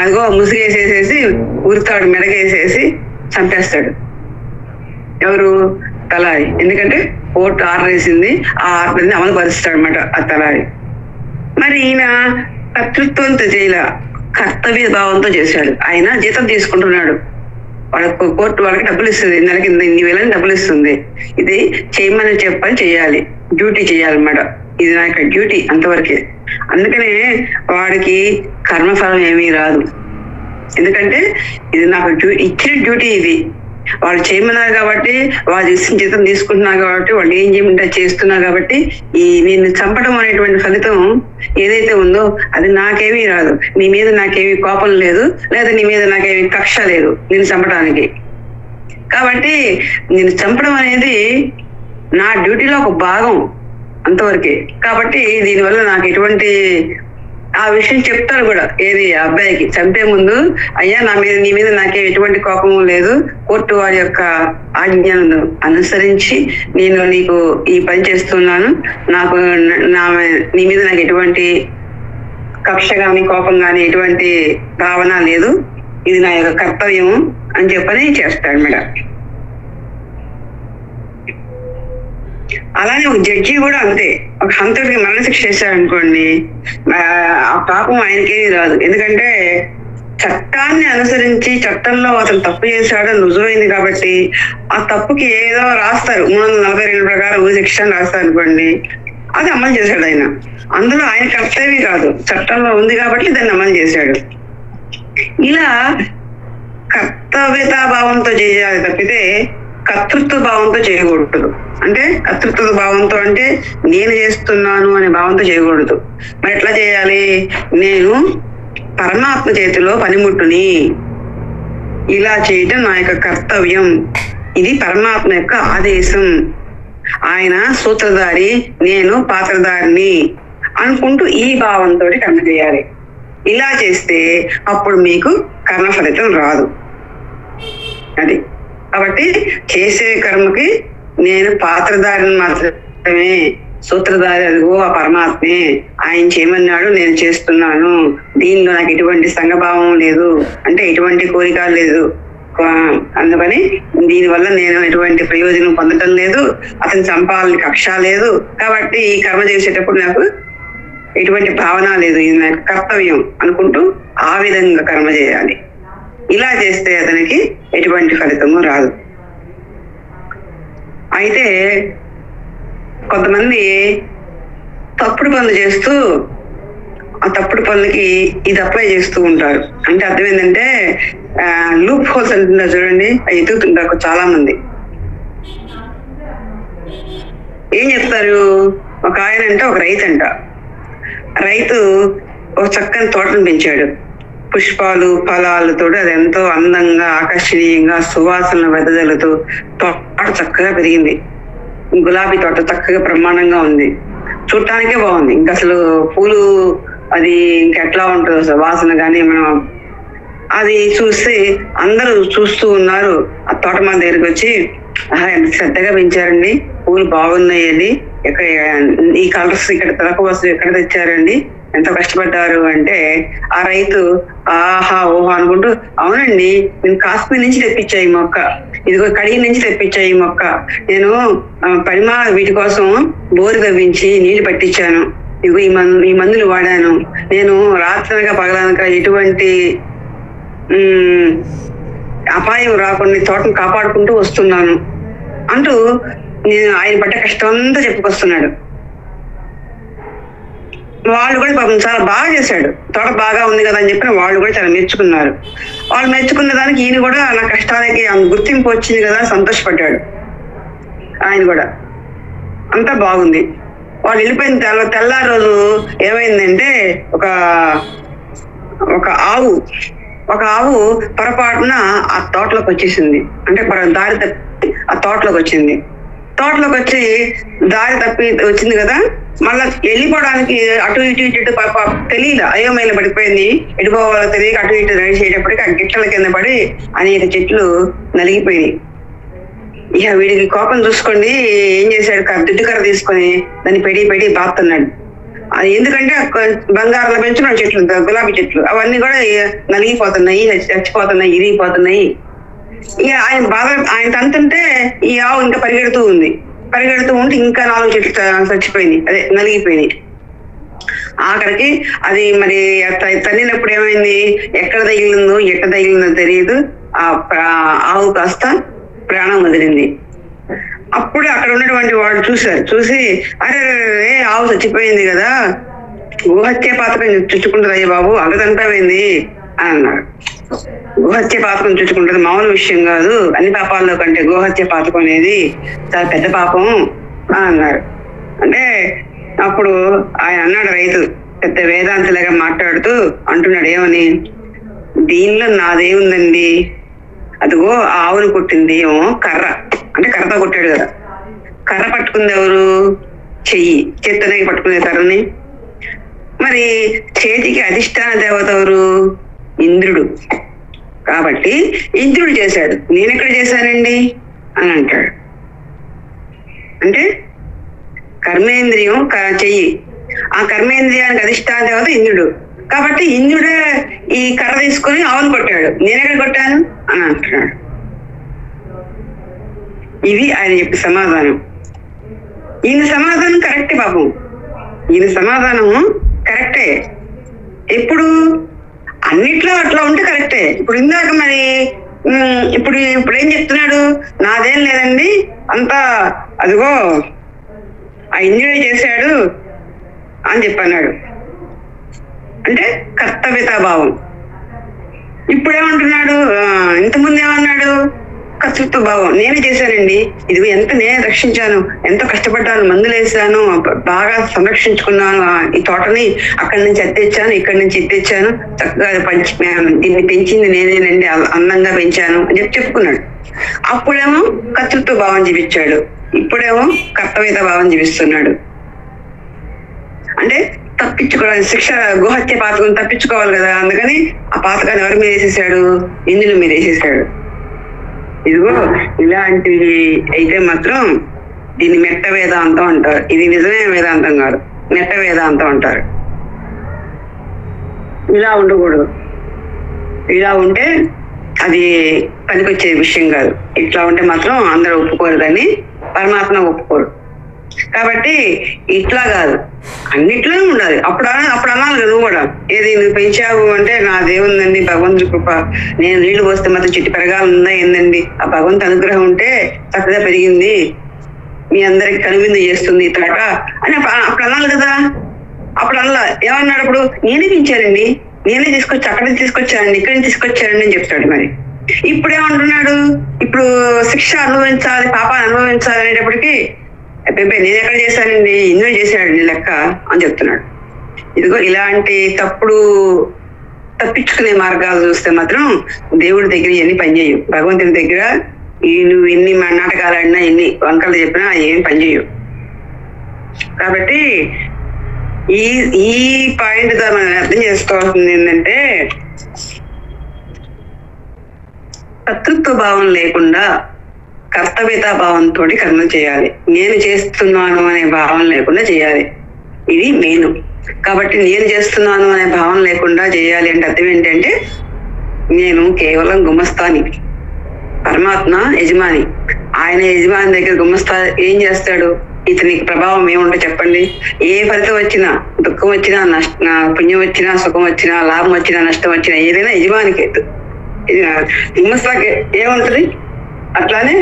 అదిగో ముసుగేసేసేసి ఉరితాడు మెడగేసేసి చంపేస్తాడు. ఎవరు? తలారి. ఎందుకంటే కోర్టు ఆర్డర్ వేసింది, ఆ ఆర్డర్ని అమలు పరుస్తాడు అనమాట ఆ తలారి. మరి ఈయన కర్తృత్వంతో చేయలే, కర్తవ్య భావంతో చేశాడు. ఆయన జీతం తీసుకుంటున్నాడు, వాళ్ళకు కోర్టు వాళ్ళకి డబ్బులు ఇస్తుంది, నెలకి ఇన్ని వేలని డబ్బులు ఇస్తుంది. ఇది చేయమని చెప్పని చేయాలి, డ్యూటీ చేయాలన్నమాట. ఇది నా యొక్క డ్యూటీ, అంతవరకే. అందుకనే వాడికి కర్మఫలం ఏమీ రాదు. ఎందుకంటే ఇది నాకు ఇచ్చిన డ్యూటీ. ఇది వాళ్ళు చేయమన్నారు కాబట్టి, వాళ్ళు ఇచ్చిన జీతం తీసుకుంటున్నారు కాబట్టి, వాళ్ళు ఏం చేయమంటే చేస్తున్నారు కాబట్టి, ఈ నేను చంపడం అనేటువంటి ఫలితం ఏదైతే ఉందో అది నాకేమీ రాదు. నీ మీద నాకేమీ కోపం లేదు, లేదా నీ మీద నాకేమీ కక్ష లేదు నేను చంపడానికి. కాబట్టి నేను చంపడం అనేది నా డ్యూటీలో ఒక భాగం, అంతవరకే. కాబట్టి దీనివల్ల నాకు ఎటువంటి ఆ విషయం చెప్తాడు కూడా, ఏది ఆ అబ్బాయికి చంపే ముందు, అయ్యా నీ మీద నాకే ఎటువంటి కోపము లేదు, కోర్టు వారి యొక్క ఆజ్ఞలను అనుసరించి నేను నీకు ఈ పని చేస్తున్నాను, నాకు నీ మీద నాకు ఎటువంటి కక్ష గాని కోపం గాని ఎటువంటి భావన లేదు, ఇది నా యొక్క కర్తవ్యము అని చెప్పని చేస్తాడు మేడం. అలానే ఒక జడ్జి కూడా అంతే, ఒక హంతకుడికి మరణశిక్ష చేశారనుకోండి, ఆ పాపం ఆయనకేది రాదు. ఎందుకంటే చట్టాన్ని అనుసరించి చట్టంలో అతను తప్పు చేశాడని రుజువైంది కాబట్టి ఆ తప్పుకి ఏదో రాస్తారు, 342 ప్రకారం శిక్ష రాస్తారు అనుకోండి, అది అమలు చేశాడు ఆయన. అందులో ఆయన కర్తవ్యం కాదు, చట్టంలో ఉంది కాబట్టి దాన్ని అమలు చేశాడు. ఇలా కర్తవ్యతా భావంతో చేయాలి తప్పితే కర్తృత్వ భావంతో చేయకూడదు. అంటే కర్తృత్వ భావంతో అంటే నేను చేస్తున్నాను అనే భావంతో చేయకూడదు. మరి ఎట్లా చేయాలి? నేను పరమాత్మ చేతిలో పనిముట్టుని, ఇలా చేయటం నా యొక్క కర్తవ్యం, ఇది పరమాత్మ యొక్క ఆదేశం, ఆయన సూత్రధారి, నేను పాత్రధారిని అనుకుంటూ ఈ భావంతో కర్మ చేయాలి. ఇలా చేస్తే అప్పుడు మీకు కర్మ ఫలితం రాదు. అది కాబట్టి చేసే కర్మకి నేను పాత్రధారిని మాత్రమే, సూత్రధారి అదిగో ఆ పరమాత్మే, ఆయన చేయమన్నాడు నేను చేస్తున్నాను, దీనిలో నాకు ఎటువంటి సంఘభావం లేదు, అంటే ఎటువంటి కోరిక లేదు, అందుకని దీనివల్ల నేను ఎటువంటి ప్రయోజనం పొందటం లేదు, అతను చంపాలని కక్ష లేదు, కాబట్టి ఈ కర్మ చేసేటప్పుడు నాకు ఎటువంటి భావన లేదు, ఇది నాకు కర్తవ్యం అనుకుంటూ ఆ విధంగా కర్మ చేయాలి. ఇలా చేస్తే అతనికి ఎటువంటి ఫలితము రాదు. అయితే కొంతమంది తప్పుడు పనులు చేస్తూ ఆ తప్పుడు పనులకి ఇది అప్లై చేస్తూ ఉంటారు. అంటే అర్థం ఏంటంటే లూప్ హోల్స్ అంటున్నారు చూడండి, అవి ఎదుగుతుంటారు చాలా మంది. ఏం చెప్తారు? ఒక ఆయన అంటే ఒక రైతు అంట, రైతు ఒక చక్కని తోటను పెంచాడు, పుష్పాలు ఫలాలతో అది ఎంతో అందంగా ఆకర్షణీయంగా సువాసన వెదజల్లుతూ తోట చక్కగా పెరిగింది. గులాబీ తోట చక్కగా బ్రహ్మాండంగా ఉంది, చూడటానికే బాగుంది. ఇంకా అసలు పూలు అది ఇంకెట్లా ఉంటుంది అసలు వాసన కానీ, మనం అది చూస్తే అందరూ చూస్తూ ఉన్నారు. ఆ తోట మన దగ్గరికి వచ్చి, ఎంత శ్రద్ధగా పెంచారండి, పూలు బాగున్నాయండి, ఎక్కడ ఈ కలర్స్ ఇక్కడ తొలక వస్తువు ఎక్కడ తెచ్చారండి, ఎంతో కష్టపడ్డారు అంటే ఆ రైతు ఆహా ఓహో అనుకుంటూ, అవునండి నేను కాశ్మీర్ నుంచి తెప్పించా ఈ మొక్క, ఇదిగో కడిగి నుంచి తెప్పించా ఈ మొక్క, నేను వీటి కోసం బోరు తవ్వించి నీళ్లు పట్టించాను, ఇదిగో ఈ మందులు వాడాను, నేను రాత్రనక పగలనక ఎటువంటి అపాయం రాకుండా తోటను కాపాడుకుంటూ వస్తున్నాను అంటూ నేను ఆయన పడ్డ కష్టం అంతా చెప్పుకొస్తున్నాడు. వాళ్ళు కూడా పాపం చాలా బాగా చేశాడు, తోట బాగా ఉంది కదా అని చెప్పి వాళ్ళు కూడా చాలా మెచ్చుకున్నారు. వాళ్ళు మెచ్చుకున్న దానికి ఈయన కూడా నా కష్టానికి గుర్తింపు వచ్చింది కదా సంతోషపడ్డాడు. ఆయన కూడా అంతా బాగుంది. వాళ్ళు వెళ్ళిపోయిన తెల్లారి రోజు ఏమైందంటే ఒక ఆవు పొరపాటున ఆ తోటలోకి వచ్చేసింది. అంటే దారి తప్పి ఆ తోటలోకి వచ్చింది. తోటలోకి వచ్చి దారి తప్పి వచ్చింది కదా, మళ్ళా వెళ్ళిపోవడానికి అటు ఇటు తెలియదు, అయోమయంలో పడిపోయింది. ఎటుపోవాలో తెలియక అటు ఇటు నడిచేటప్పటికి ఆ గిట్టల కింద పడి అనేక చెట్లు నలిగిపోయినాయి. ఇక వీడికి కోపం చూసుకోండి, ఏం చేశాడు, దుడ్డుకర్ర తీసుకొని దాన్ని పెడి బాతున్నాడు. అది ఎందుకంటే బంగారంలో పెంచిన చెట్లు, గులాబీ చెట్లు అవన్నీ కూడా నలిగిపోతున్నాయి, చచ్చిపోతున్నాయి, ఇరిగిపోతున్నాయి. ఇక ఆయన తంతుంటే ఈ ఆవు ఇంకా పరిగెడుతూ ఉంటే ఇంకా 4 చెట్లు చచ్చిపోయినాయి, అదే నలిగిపోయినాయి. ఆఖరికి అది మరి తన్నినప్పుడు ఏమైంది, ఎక్కడ తగిలిందో తెలియదు, ఆ ఆవు కాస్త ప్రాణం వదిలింది. అప్పుడు అక్కడ ఉన్నటువంటి వాళ్ళు చూసి అరే ఆవు చచ్చిపోయింది కదా, గోహత్య పాతకం చుట్టుకుంటుంది అయ్యే బాబు, అగదంటామైంది అని అన్నాడు. గోహత్య పాతకం చుట్టుకుంటుంది మామూలు విషయం కాదు, అన్ని పాపాల్లో కంటే గోహత్య పాతకం అనేది చాలా పెద్ద పాపం అని అన్నారు. అంటే అప్పుడు ఆయన అన్నాడు, రైతు పెద్ద వేదాంతలాగా మాట్లాడుతూ అంటున్నాడు, ఏమని, దీనిలో నాదేముందండి, అదిగో ఆవును కొట్టింది ఏమో కర్ర, అంటే కర్రతో కొట్టాడు కదా, కర్ర పట్టుకుంది ఎవరు, చెయ్యి, చేత్తనే పట్టుకునే కర్రని, మరి చేతికి అధిష్టాన దేవత ఎవరు? ఇంద్రుడు. కాబట్టి ఇంద్రుడు చేశాడు, నేనెక్కడ చేశానండి అని అంటాడు. అంటే కర్మేంద్రియం చెయ్యి, ఆ కర్మేంద్రియానికి అధిష్టాన దేవత ఇంద్రుడు. కాబట్టి ఇంద్రుడే ఈ కర్ర తీసుకొని ఆవును కొట్టాడు, నేనెక్కడ కొట్టాను అని అంటున్నాడు. ఇది ఆయన చెప్పే సమాధానం. ఈయన సమాధానం కరెక్టే పాపం, ఈయన సమాధానం కరెక్టే. ఎప్పుడు అన్నిట్లో అట్లా ఉంటే కరెక్టే. ఇప్పుడు ఇందాక మరి ఇప్పుడు ఏం చెప్తున్నాడు? నాదేం లేదండి, అంతా అదిగో ఆ ఇంద్రుడే చేశాడు అని చెప్పన్నాడు. అంటే కర్తవ్యతాభావం. ఇప్పుడేమంటున్నాడు? ఇంతకుముందు ఏమన్నాడు? కర్తృత్వ భావం. నేనే చేశానండి, ఇది ఎంత నేను రక్షించాను, ఎంతో కష్టపడ్డాను, మందులు వేసాను, బాగా సంరక్షించుకున్నాను ఈ తోటని, అక్కడి నుంచి ఎత్తెచ్చాను, ఇక్కడి నుంచి ఎత్తెచ్చాను, చక్కగా దీన్ని పెంచింది నేనేనండి, అందంగా పెంచాను అని చెప్పుకున్నాడు. అప్పుడేమో కర్తృత్వ భావం చూపించాడు, ఇప్పుడేమో కర్తవ్యత భావం చూపిస్తున్నాడు. అంటే తప్పించుకోవాలి, శిక్ష గోహత్య పాతకం తప్పించుకోవాలి కదా, అందుకని ఆ పాతకాన్ని ఎవరి మీద వేసేసాడు? ఇంద్రుని మీద వేసేసాడు. ఇదిగో ఇలాంటివి అయితే మాత్రం దీన్ని మెట్ట వేదాంతం అంటారు. ఇది నిజమే వేదాంతం కాదు, మెట్ట వేదాంతం అంటారు. ఇలా ఉండకూడదు, ఇలా ఉంటే అది పనికొచ్చే విషయం కాదు. ఇట్లా ఉంటే మాత్రం అందరూ ఒప్పుకోరు, కానీ పరమాత్మ ఒప్పుకోరు. కాబట్టి ఇట్లా కాదు, అన్నిట్లోనే ఉండాలి. అప్పుడు అనాలి కదా నువ్వు కూడా, ఏది నువ్వు పెంచావు అంటే నాదేముందండి, భగవంతుడి కృప, నేను నీళ్లు పోస్తే మాత్రం చెట్టు పెరగాలన్నా ఏందండి, ఆ భగవంతు అనుగ్రహం ఉంటే చక్కగా పెరిగింది, మీ అందరికి కనువిందు చేస్తుంది తోట అని అప్పుడు అనాలి కదా. అప్పుడు అలా ఏమన్నాడు? అప్పుడు నేనే పెంచానండి, నేనే అక్కడి నుంచి తీసుకొచ్చానండి, ఇక్కడి నుంచి తీసుకొచ్చానండి అని చెప్తాడు. మరి ఇప్పుడు ఏమంటున్నాడు? ఇప్పుడు శిక్ష అనుభవించాలి, పాపాన్ని అనుభవించాలి అనేటప్పటికీ నేను ఎక్కడ చేశానండి, ఇంద్రుడు చేశాడు లెక్క అని చెప్తున్నాడు. ఇదిగో ఇలాంటి తప్పించుకునే మార్గాలు చూస్తే మాత్రం దేవుడి దగ్గర ఇవన్నీ పనిచేయవు. భగవంతుని దగ్గర నువ్వు ఎన్ని నాటకాలు ఆడినా, ఎన్ని వంకలు చెప్పినా ఏం పనిచేయవు. కాబట్టి ఈ పాయింట్ గా మనం అర్థం చేసుకోవాల్సింది ఏంటంటే, కర్తృత్వ భావం లేకుండా కర్తవ్యతా భావంతో కర్మలు చేయాలి. నేను చేస్తున్నాను అనే భావం లేకుండా చేయాలి, ఇది నేను. కాబట్టి నేను చేస్తున్నాను అనే భావం లేకుండా చేయాలి అంటే అర్థం ఏంటంటే, నేను కేవలం గుమస్తాని, పరమాత్మ యజమాని. ఆయన యజమాని దగ్గర గుమస్తా ఏం చేస్తాడు? ఇతనికి ప్రభావం ఏముంటో చెప్పండి. ఏ ఫలితం వచ్చినా, దుఃఖం వచ్చినా, పుణ్యం వచ్చినా, సుఖం వచ్చినా, లాభం వచ్చినా, నష్టం వచ్చినా, ఏదైనా యజమానికి, గుమస్తాకి ఏముంటది? అట్లానే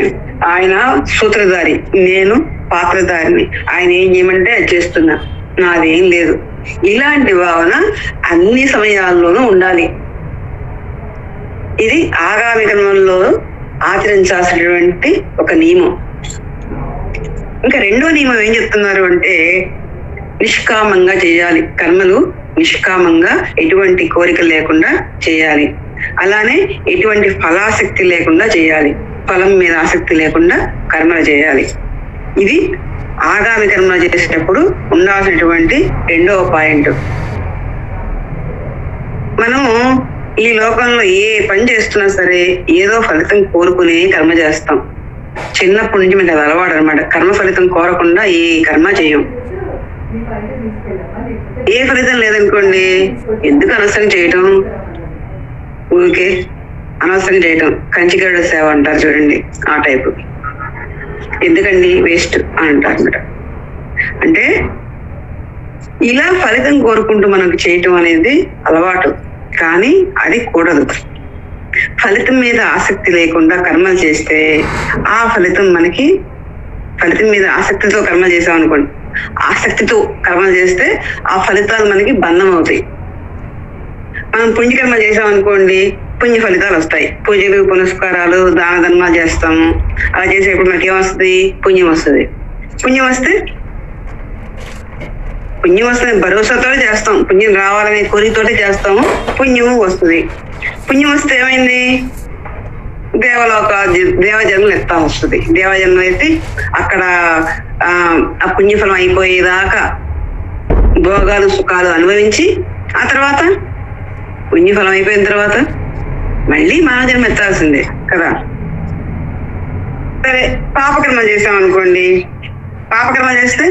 ఆయన సూత్రధారి, నేను పాత్రధారిని, ఆయన ఏం చేయమంటే అది చేస్తున్నా, నాదేం లేదు. ఇలాంటి భావన అన్ని సమయాల్లోనూ ఉండాలి. ఇది ఆగామి కర్మల్లో ఆచరించాల్సినటువంటి ఒక నియమం. ఇంకా రెండో నియమం ఏం చెప్తున్నారు అంటే, నిష్కామంగా చేయాలి. కర్మలు నిష్కామంగా, ఎటువంటి కోరిక లేకుండా చేయాలి. అలానే ఎటువంటి ఫలాసక్తి లేకుండా చేయాలి, ఫలం మీద ఆసక్తి లేకుండా కర్మలు చేయాలి. ఇది ఆగామి కర్మలు చేసేటప్పుడు ఉండాల్సినటువంటి రెండవ పాయింట్. మనము ఈ లోకంలో ఏ పని చేస్తున్నా సరే ఏదో ఫలితం కోరుకునే కర్మ చేస్తాం. చిన్నప్పటి నుంచి మనకి అది అలవాటు అనమాట. కర్మ ఫలితం కోరకుండా ఏ కర్మ చేయం. ఏ ఫలితం లేదనుకోండి, ఎందుకు అనవసరం చేయటం, ఊరికే అనవసరం చేయటం, కంచిగరుడ సేవ అంటారు చూడండి, ఆ టైపు. ఎందుకండి వేస్ట్ అని అంటారు అనమాట. అంటే ఇలా ఫలితం కోరుకుంటూ మనకు చేయటం అనేది అలవాటు, కానీ అది కూడదు. ఫలితం మీద ఆసక్తి లేకుండా కర్మలు చేస్తే ఆ ఫలితం మీద ఆసక్తితో కర్మలు చేసాం అనుకోండి, ఆసక్తితో కర్మలు చేస్తే ఆ ఫలితాలు మనకి బంధం అవుతాయి. మనం పుణ్యకర్మ చేసాం అనుకోండి, పుణ్య ఫలితాలు వస్తాయి. పూజలు, పునస్కారాలు, దాన ధర్మాలు చేస్తాము. అలా చేసేప్పుడు మనకి ఏమొస్తుంది? పుణ్యం వస్తుంది. పుణ్యం వస్తే భరోసాతో చేస్తాం, పుణ్యం రావాలనే కోరికతోటే చేస్తాము, పుణ్యము వస్తుంది. పుణ్యం వస్తే ఏమైంది? దేవజన్మలు ఎత్తా వస్తుంది. దేవజన్మలు ఎత్తి అక్కడ ఆ పుణ్యఫలం అయిపోయేదాకా భోగాలు సుఖాలు అనుభవించి ఆ తర్వాత పుణ్యఫలం అయిపోయిన తర్వాత మళ్ళీ మానవ జన్మ ఎత్తాల్సిందే కదా. సరే పాపకర్మ చేసామనుకోండి, పాపకర్మ చేస్తే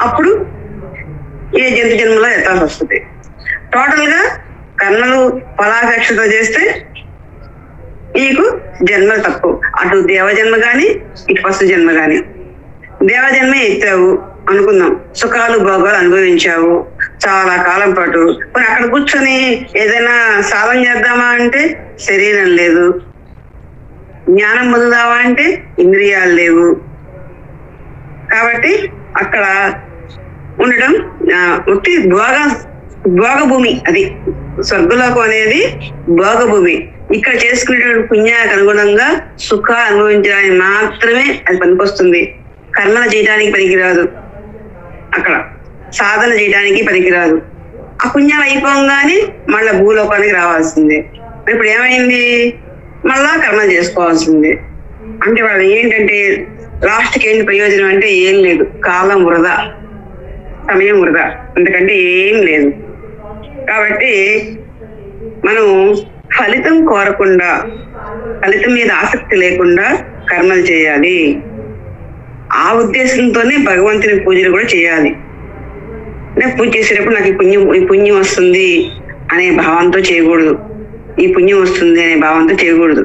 అప్పుడు ఏ జంతు జన్మలో ఎత్తాల్సి వస్తుంది. టోటల్ గా కర్మలు ఫలాపేక్షతో చేస్తే నీకు జన్మలు తక్కువ. అటు దేవజన్మ గాని ఇటు పశు జన్మ గాని. దేవజన్మే ఎత్తావు అనుకుందాం, సుఖాలు భోగాలు అనుభవించావు చాలా కాలం పాటు. మరి అక్కడ కూర్చొని ఏదైనా సాధన చేద్దామా అంటే శరీరం లేదు, జ్ఞానం పొందుదామా అంటే ఇంద్రియాలు లేవు. కాబట్టి అక్కడ ఉండడం ఉట్టి భోగభూమి. అది స్వర్గలోకం అనేది భోగభూమి. ఇక్కడ చేసుకునేటువంటి పుణ్యానికి అనుగుణంగా సుఖ అనుభవించడానికి మాత్రమే అది పనికొస్తుంది. కర్మలు చేయడానికి పనికిరాదు, అక్కడ సాధన చేయడానికి పనికిరాదు. ఆ పుణ్యాలు అయిపోగానే మళ్ళా భూలోకానికి రావాల్సిందే. ఇప్పుడు ఏమైంది, మళ్ళా కర్మలు చేసుకోవాల్సిందే. అంటే వాళ్ళు ఏంటంటే లాస్ట్కి ఏంటి ప్రయోజనం అంటే ఏం లేదు, కాలం వృధా, సమయం వృధా, ఎందుకంటే ఏం లేదు. కాబట్టి మనం ఫలితం కోరకుండా, ఫలితం మీద ఆసక్తి లేకుండా కర్మలు చేయాలి. ఆ ఉద్దేశంతోనే భగవంతుని పూజలు కూడా చేయాలి. నేను పూజ చేసేటప్పుడు నాకు ఈ పుణ్యం వస్తుంది అనే భావంతో చేయకూడదు, ఈ పుణ్యం వస్తుంది అనే భావంతో చేయకూడదు.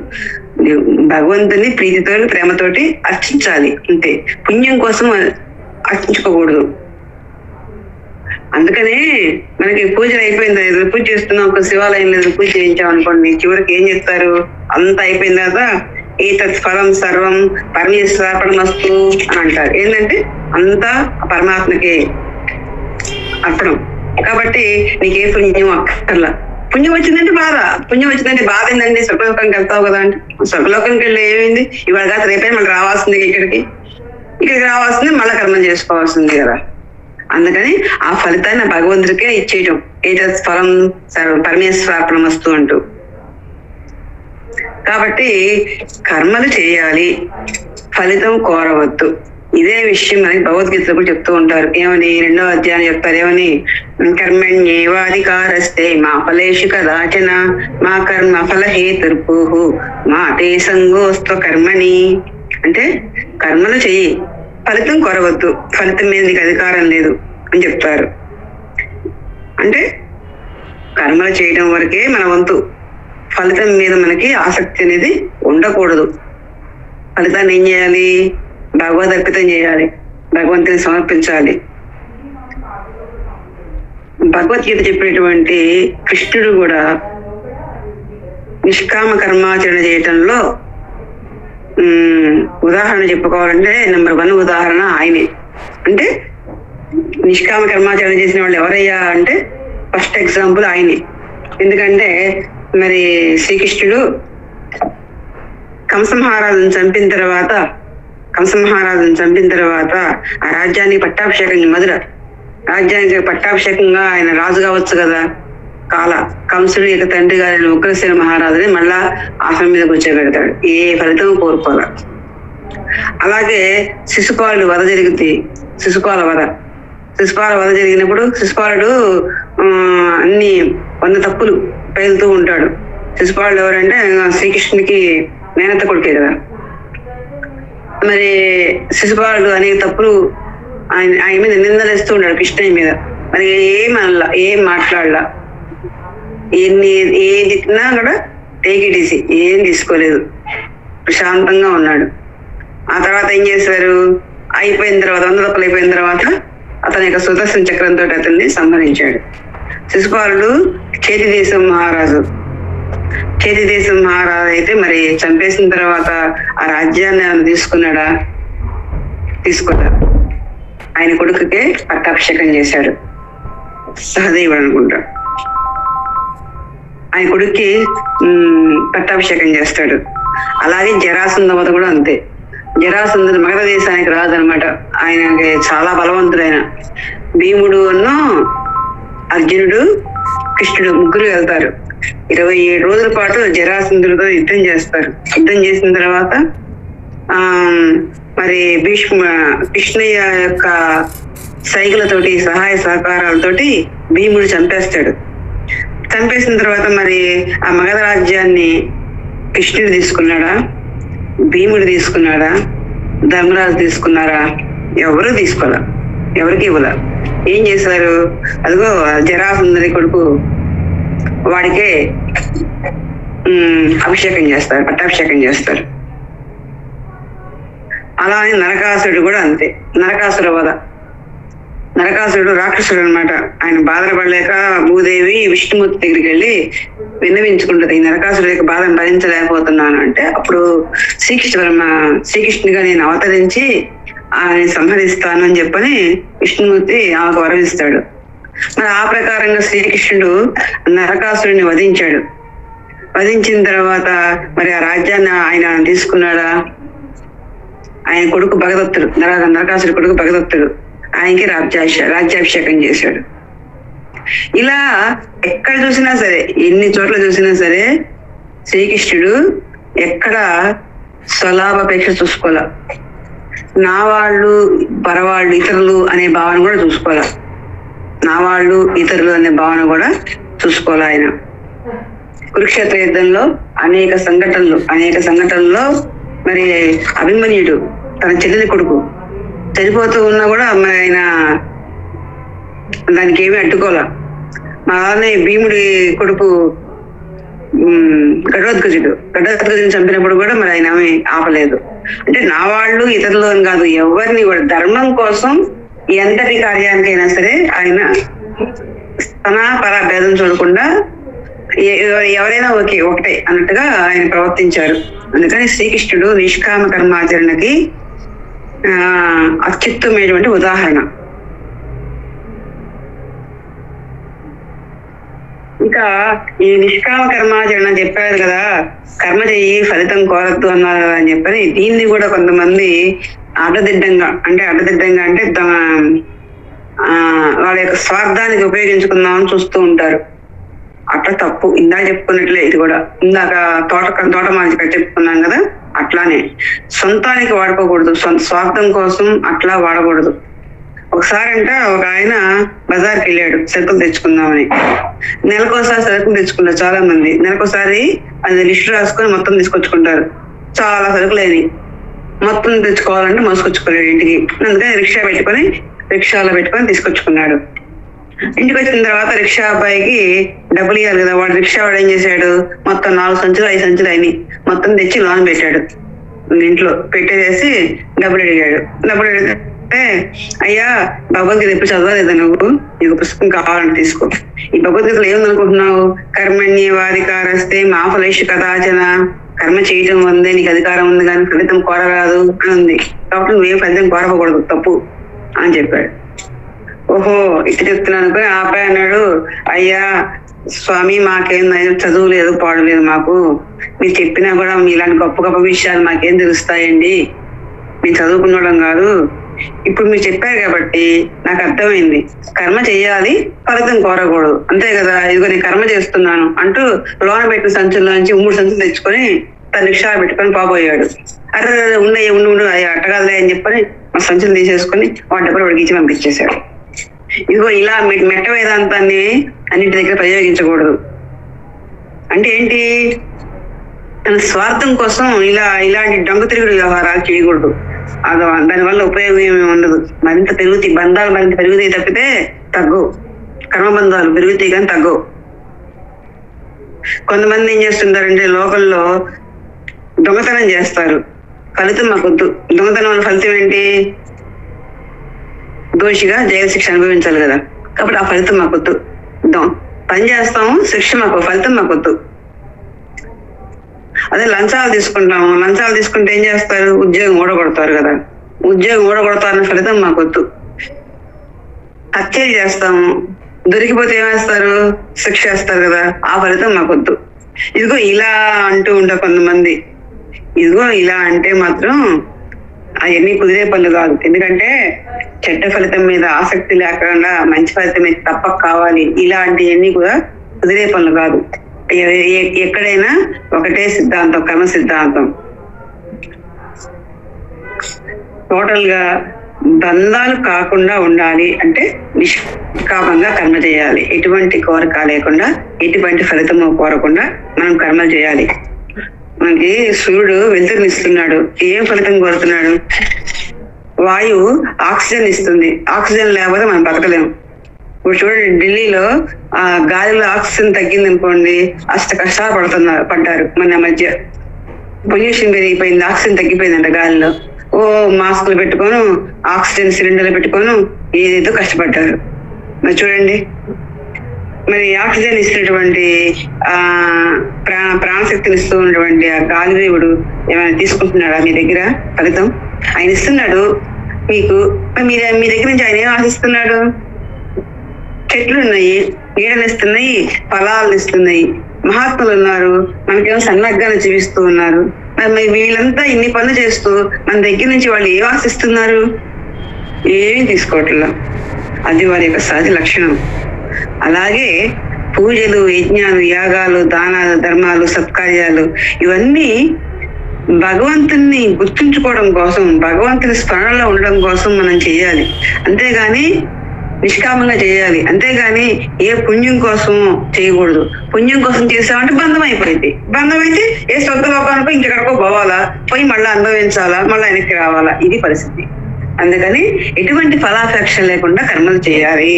భగవంతుని ప్రీతితో ప్రేమతోటి అర్చించాలి అంతే, పుణ్యం కోసం అర్చించుకోకూడదు. అందుకనే మనకి పూజలు అయిపోయింది, పూజ చేస్తున్నాం, ఒక శివాలయంలో పూజ చేయించాం అనుకోండి, చివరికి ఏం చెప్తారు, అంతా అయిపోయిన తర్వాత ఈ తత్ఫలం సర్వం పరమేశ్వరార్పణమస్తు అని అంటారు. ఏంటంటే అంతా పరమాత్మకే అర్పణం. కాబట్టి నీకే పుణ్యం అక్కర్లా. పుణ్యం వచ్చిందంటే బాధ, పుణ్యం వచ్చిందంటే బాధ ఏంటండి, స్వర్గలోకానికి వెళ్తావు కదా అంటే, స్వర్గలోకానికి వెళ్ళి ఏమైంది, ఇవాళ కాదు రేపే మళ్ళీ రావాల్సింది, ఇక్కడికి రావాల్సింది, మళ్ళీ కర్మం చేసుకోవాల్సింది కదా. అందుకని ఆ ఫలితాన్ని భగవంతుడికే ఇచ్చేయటం, ఏతత్ ఫలం పరమేశ్వరార్పణమస్తు అంటూ. కాబట్టి కర్మలు చేయాలి, ఫలితం కోరవద్దు. ఇదే విషయం మనకి భగవద్గీతలో కూడా చెప్తూ ఉంటారు. ఏమని, 2వ అధ్యాయం చెప్తారు, ఏమని, కర్మణ్యేవాధికారస్తే మా ఫలేషు కదాచన మా కర్మ ఫల హేతుర్భూః మా తే సంగోస్త్వ కర్మణి. అంటే కర్మలు చెయ్యి, ఫలితం కోరవద్దు, ఫలితం మీద నీకు అధికారం లేదు అని చెప్తారు. అంటే కర్మలు చేయడం వరకే మన వంతు, ఫలితం మీద మనకి ఆసక్తి అనేది ఉండకూడదు. ఫలితాన్ని ఏం చేయాలి, భగవద్ అర్పితం చేయాలి, భగవంతుని సమర్పించాలి. భగవద్గీత చెప్పినటువంటి కృష్ణుడు కూడా నిష్కామ కర్మాచరణ చేయటంలో ఉదాహరణ చెప్పుకోవాలంటే నెంబర్ 1 ఉదాహరణ ఆయనే. అంటే నిష్కామ కర్మాచరణ చేసిన వాళ్ళు ఎవరయ్యా అంటే ఫస్ట్ ఎగ్జాంపుల్ ఆయనే. ఎందుకంటే మరి శ్రీకృష్ణుడు కంసమహారాజును చంపిన తర్వాత ఆ రాజ్యానికి పట్టాభిషేకం, మధుర రాజ్యానికి పట్టాభిషేకంగా ఆయన రాజు కావచ్చు కదా, కంసుడు యొక్క తండ్రి గారి ఉగ్రసేన మహారాజుని మళ్ళా ఆసనం మీద కూర్చోబెడతాడు, ఏ ఫలితం కోరుకోవాలి. అలాగే శిశుపాలుడు వధ జరిగింది, శిశుపాల వధ జరిగినప్పుడు శిశుపాలుడు అన్ని 100 తప్పులు పేలుతూ ఉంటాడు. శిశుపాలుడు ఎవరంటే శ్రీకృష్ణునికి మేనత్త కొడుకే కదా. మరి శిశుపాలుడు అనేక తప్పులు ఆయన మీద నిందలేస్తూ ఉన్నాడు కృష్ణయ్య మీద. మరి ఏం మాట్లాడలా, ఏం తిట్టినా కూడా టేక్ ఇట్ ఈజీ, ఏం తీసుకోలేదు, ప్రశాంతంగా ఉన్నాడు. ఆ తర్వాత ఏం చేశారు, 100 తప్పులు అయిపోయిన తర్వాత అతని యొక్క సుదర్శన చక్రంతో అతన్ని సంహరించాడు. శిశుపాలుడు చేతిదేశం మహారాజు అయితే మరి చంపేసిన తర్వాత ఆ రాజ్యాన్ని తీసుకున్నాడా, తీసుకున్నాడు. ఆయన కొడుకుకే పట్టాభిషేకం చేశాడు, సహదేవుడు అనుకుంటా. ఆయన కొడుక్కి పట్టాభిషేకం చేస్తాడు. అలాగే జరాసంధ వధ కూడా అంతే. జరాసంధుడు మగధ దేశానికి రాదనమాట, ఆయనకి చాలా బలవంతుడైన. భీముడు అర్జునుడు కృష్ణుడు ముగ్గురు వెళ్తారు. 27 రోజుల పాటు జరాసంధుడితో యుద్ధం చేస్తారు. యుద్ధం చేసిన తర్వాత మరి కృష్ణయ్య యొక్క సైకిలతోటి సహాయ సహకారాలతోటి భీముడు చంపేస్తాడు. చంపేసిన తర్వాత మరి ఆ మగధ రాజ్యాన్ని కృష్ణుడు తీసుకున్నాడా, భీముడు తీసుకున్నాడా, ధర్మరాజు తీసుకున్నారా? ఎవరు తీసుకోలే, ఎవరికి ఇవ్వలే. ఏం చేశారు? అదిగో జరాసంధుడి కొడుకు వాడికే అభిషేకం చేస్తారు, పట్టాభిషేకం చేస్తారు. అలా అని నరకాసురుడు కూడా అంతే. నరకాసుర వధ. నరకాసురుడు రాక్షసుడు అనమాట. ఆయన బాధలు పడలేక భూదేవి విష్ణుమూర్తి దగ్గరికి వెళ్ళి విన్నవించుకుంటది, ఈ నరకాసురుడు యొక్క బాధను భరించలేకపోతున్నాను అంటే, అప్పుడు శ్రీకృష్ణుడిగా నేను అవతరించి ఆయన సంహరిస్తాను అని చెప్పని విష్ణుమూర్తి ఆమెకు వరమిస్తాడు. మరి ఆ ప్రకారంగా శ్రీకృష్ణుడు నరకాసురుడిని వధించాడు. వధించిన తర్వాత మరి ఆ రాజ్యాన్ని ఆయన తీసుకున్నాడా? ఆయన కొడుకు భగదత్తుడు, నరకాసుడి కొడుకు భగదత్తుడు, ఆయనకి రాజ్యాభిషేకం చేశాడు. ఇలా ఎక్కడ చూసినా సరే, ఎన్ని చోట్ల చూసినా సరే శ్రీకృష్ణుడు ఎక్కడ స్వలాభాపేక్ష చూసుకోవాలా. నా వాళ్ళు పరవాళ్ళు ఇతరులు అనే భావన కూడా చూసుకోవాలా. నా వాళ్ళు ఇతరులు అనే భావన కూడా చూసుకోవాలి. ఆయన కురుక్షేత్ర యుద్ధంలో అనేక సంఘటనల్లో మరి అభిమన్యుడు తన చెల్లెలి కొడుకు చనిపోతూ ఉన్నా కూడా మరి ఆయన దానికి ఏమీ అడ్డుకోలే. అలానే భీముడి కొడుకు ఘటోత్కచుడు చంపినప్పుడు కూడా మరి ఆయన ఏమీ ఆపలేదు. అంటే నా వాళ్ళు ఇతరులు అని కాదు, ఎవరిని కూడా ధర్మం కోసం ఎంతటి కార్యానికైనా సరే ఆయన తన పర భేదం చూడకుండా ఎవరైనా ఒకటే అన్నట్టుగా ఆయన ప్రవర్తించారు. అందుకని శ్రీకృష్ణుడు నిష్కామ కర్మాచరణకి అత్యుత్తమైనటువంటి ఉదాహరణ. ఇంకా ఈ నిష్కామ కర్మాచరణ చెప్పారు కదా, కర్మ చెయ్యి ఫలితం కోరద్దు అన్నారు కదా అని చెప్పని, దీన్ని కూడా కొంతమంది అడ్డదిడ్డంగా అంటే వాళ్ళ యొక్క స్వార్థానికి ఉపయోగించుకుందామని చూస్తూ ఉంటారు. అట్లా తప్పు. ఇందాక చెప్పుకున్నట్లే ఇది కూడా, ఇందాక తోటమాలి చెప్పుకున్నాం కదా, అట్లానే సొంతానికి వాడుకోకూడదు, స్వార్థం కోసం అట్లా వాడకూడదు. ఒకసారి ఒక ఆయన బజార్కి వెళ్ళాడు సరుకులు తెచ్చుకుందామని. నెలకోసారి సరుకులు తెచ్చుకుంటారు చాలా మంది. నెలకోసారి అది లిస్ట్ రాసుకొని మొత్తం తీసుకొచ్చుకుంటారు. చాలా సరుకులేని మొత్తం తెచ్చుకోవాలంటే మోసుకొచ్చుకోలేడు ఇంటికి. అందుకని రిక్షాలో పెట్టుకొని తీసుకొచ్చుకున్నాడు. ఇంటికి వచ్చిన తర్వాత రిక్షా అబ్బాయికి డబ్బులు ఇవ్వాలి కదా, వాడు రిక్షా వాడు ఏం చేశాడు, మొత్తం 4 సంచులు 5 సంచులు అయినాయి మొత్తం తెచ్చి లోన్ పెట్టాడు. ఇంట్లో పెట్టేసి డబ్బులు అడిగాడు. డబ్బులు అడిగితే, అయ్యా భగవద్గీత ఎప్పుడు చదవలేదా నువ్వు, నీకు పుస్తకం కావాలంటే తీసుకో. ఈ భగవద్గీతలో ఏముందనుకుంటున్నావు, కర్మణ్యేవాధికారస్తే మా ఫలేషు కదాచన, కర్మ చేయటం ఉంది, నీకు అధికారం ఉంది కానీ ఫలితం కోరరాదు అని ఉంది. కాబట్టి నువ్వేం ఫలితం కోరకూడదు, తప్పు అని చెప్పాడు. ఓహో ఇటు చెప్తున్నాను అనుకుని ఆపాయ అన్నాడు, అయ్యా స్వామి మాకేం చదువు లేదు పాడు లేదు, మాకు మీరు చెప్పినా కూడా మీలాంటి గొప్ప గొప్ప విషయాలు మాకేం తెలుస్తాయండి, మేము చదువుకున్నడం కాదు. ఇప్పుడు మీరు చెప్పారు కాబట్టి నాకు అర్థమైంది, కర్మ చెయ్యాలి ఫలితం కోరకూడదు, అంతే కదా, ఇదిగో నేను కర్మ చేస్తున్నాను అంటూ లోన పెట్టిన సంచుల్లోంచి 3 సంచులు తెచ్చుకొని తన రిక్షా పెట్టుకొని పోబోయాడు. అరే ఉండు అట్టగాదులే అని చెప్పని ఆ సంచులు తీసేసుకొని వాటి డబ్బులు వాడికి ఇచ్చి పంపించేశాడు. ఇదిగో ఇలా మెట్ట వేదాంతాన్ని అన్నింటి దగ్గర ప్రయోగించకూడదు. అంటే ఏంటి, తన స్వార్థం కోసం ఇలాంటి డొంగ తిరుగుడు వ్యవహారాలు చేయకూడదు. దానివల్ల ఉపయోగం ఏమి ఉండదు. మరింత పెరుగుతాయి బంధాలు, మరింత పెరుగుతాయి తప్పితే తగ్గవు. కర్మబంధాలు పెరుగుతాయి కానీ తగ్గవు. కొంతమంది ఏం చేస్తుంటారంటే లోకల్లో దొంగతనం చేస్తారు, ఫలితం మాకొద్దు. దొంగతనం వల్ల ఫలితం ఏంటి, దోషిగా జైలు శిక్ష అనుభవించాలి కదా, కాబట్టి ఆ ఫలితం మాకొద్దు. పని చేస్తాము, శిక్ష మాకు, ఫలితం మాకొద్దు. అదే లంచాలు తీసుకుంటే ఏం చేస్తారు, ఉద్యోగం ఊడగొడతారు కదా, ఉద్యోగం ఊడగొడతారన్న ఫలితం మాకొద్దు. హత్యలు చేస్తాము, దొరికిపోతే ఏమేస్తారు, శిక్ష వేస్తారు కదా, ఆ ఫలితం మాకొద్దు. ఇదిగో ఇలా అంటూ ఉంటారు కొంతమంది. ఇదిగో ఇలా అంటే మాత్రం అవన్నీ కుదిరే పనులు కాదు. ఎందుకంటే చెడ్డ ఫలితం మీద ఆసక్తి లేకుండా మంచి ఫలితం మీద తప్పక కావాలి. ఇలాంటివన్నీ కూడా కుదిరే పనులు కాదు. ఎక్కడైనా ఒకటే సిద్ధాంతం, కర్మ సిద్ధాంతం. టోటల్ గా బంధాలు కాకుండా ఉండాలి అంటే నిష్కామంగా కర్మ చేయాలి. ఎటువంటి కోరిక లేకుండా, ఎటువంటి ఫలితము కోరకుండా మనం కర్మలు చేయాలి. మనకి సూర్యుడు వెలుతురునిస్తున్నాడు, ఏం ఫలితం కోరుతున్నాడు? వాయువు ఆక్సిజన్ ఇస్తుంది, ఆక్సిజన్ లేకపోతే మనం బతకలేము. ఇప్పుడు చూడండి, ఢిల్లీలో గాలిలో ఆక్సిజన్ తగ్గింది అనుకోండి, కష్టాలు పడ్డారు. మన మధ్య పొల్యూషన్ పెరిగిపోయింది, ఆక్సిజన్ తగ్గిపోయిందంట గాలిలో. మాస్కులు పెట్టుకోను, ఆక్సిజన్ సిలిండర్లు పెట్టుకోను ఏదేదో కష్టపడ్డారు. మరి చూడండి, మరి ఆక్సిజన్ ఇస్తున్నటువంటి ప్రాణశక్తిని ఇస్తూ ఉన్నటువంటి ఆ గాలిదేవుడు ఏమైనా తీసుకుంటున్నాడా మీ దగ్గర ఫలితం? ఆయన ఇస్తున్నాడు మీకు. మీ దగ్గర నుంచి ఆయన ఏం ఆశిస్తున్నాడు? చెట్లు ఉన్నాయి, నీడలు ఇస్తున్నాయి, ఫలాలను ఇస్తున్నాయి, మహాత్ములు ఉన్నారు, మనకేమో సన్నగ్గాన్ని చూపిస్తూ ఉన్నారు. మరి వీళ్ళంతా ఇన్ని పనులు చేస్తూ మన దగ్గర నుంచి వాళ్ళు ఏం ఆశిస్తున్నారు? ఏమీ తీసుకోవట్లా. అది వారి యొక్క సహజ లక్షణం. అలాగే పూజలు, యజ్ఞాలు, యాగాలు, దానాలు, ధర్మాలు, సత్కార్యాలు ఇవన్నీ భగవంతుని గుర్తుంచుకోవడం కోసం, భగవంతుని స్మరణలో ఉండడం కోసం మనం చేయాలి. అంతేగాని నిష్కామంగా చేయాలి. అంతేగాని ఏ పుణ్యం కోసం చేయకూడదు. పుణ్యం కోసం చేసామంటే బంధం అయిపోయింది. బంధం అయితే ఏ సొంత లోకానికో ఇంకెక్కడికో పోవాలా, పోయి మళ్ళీ అనుభవించాలా, మళ్ళీ వెనక్కి రావాలా, ఇది పరిస్థితి. అందుకని ఎటువంటి ఫలాపేక్ష లేకుండా కర్మలు చేయాలి.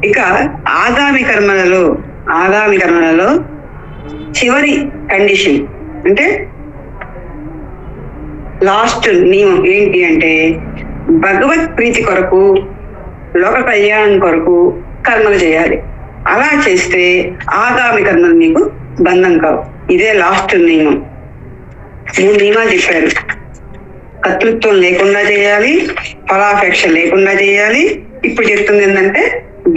ఇక ఆగామి కర్మలలో చివరి కండిషన్ అంటే లాస్ట్ నియమం ఏంటి అంటే, భగవత్ ప్రీతి కొరకు, లోక కళ్యాణం కొరకు కర్మలు చేయాలి. అలా చేస్తే ఆగామి కర్మలు మీకు బంధం కావు. ఇదే లాస్ట్ నియమం. 3 నియమాలు చెప్పారు. కర్తృత్వం లేకుండా చేయాలి, ఫలాపేక్ష లేకుండా చేయాలి. ఇప్పుడు చెప్తుంది ఏంటంటే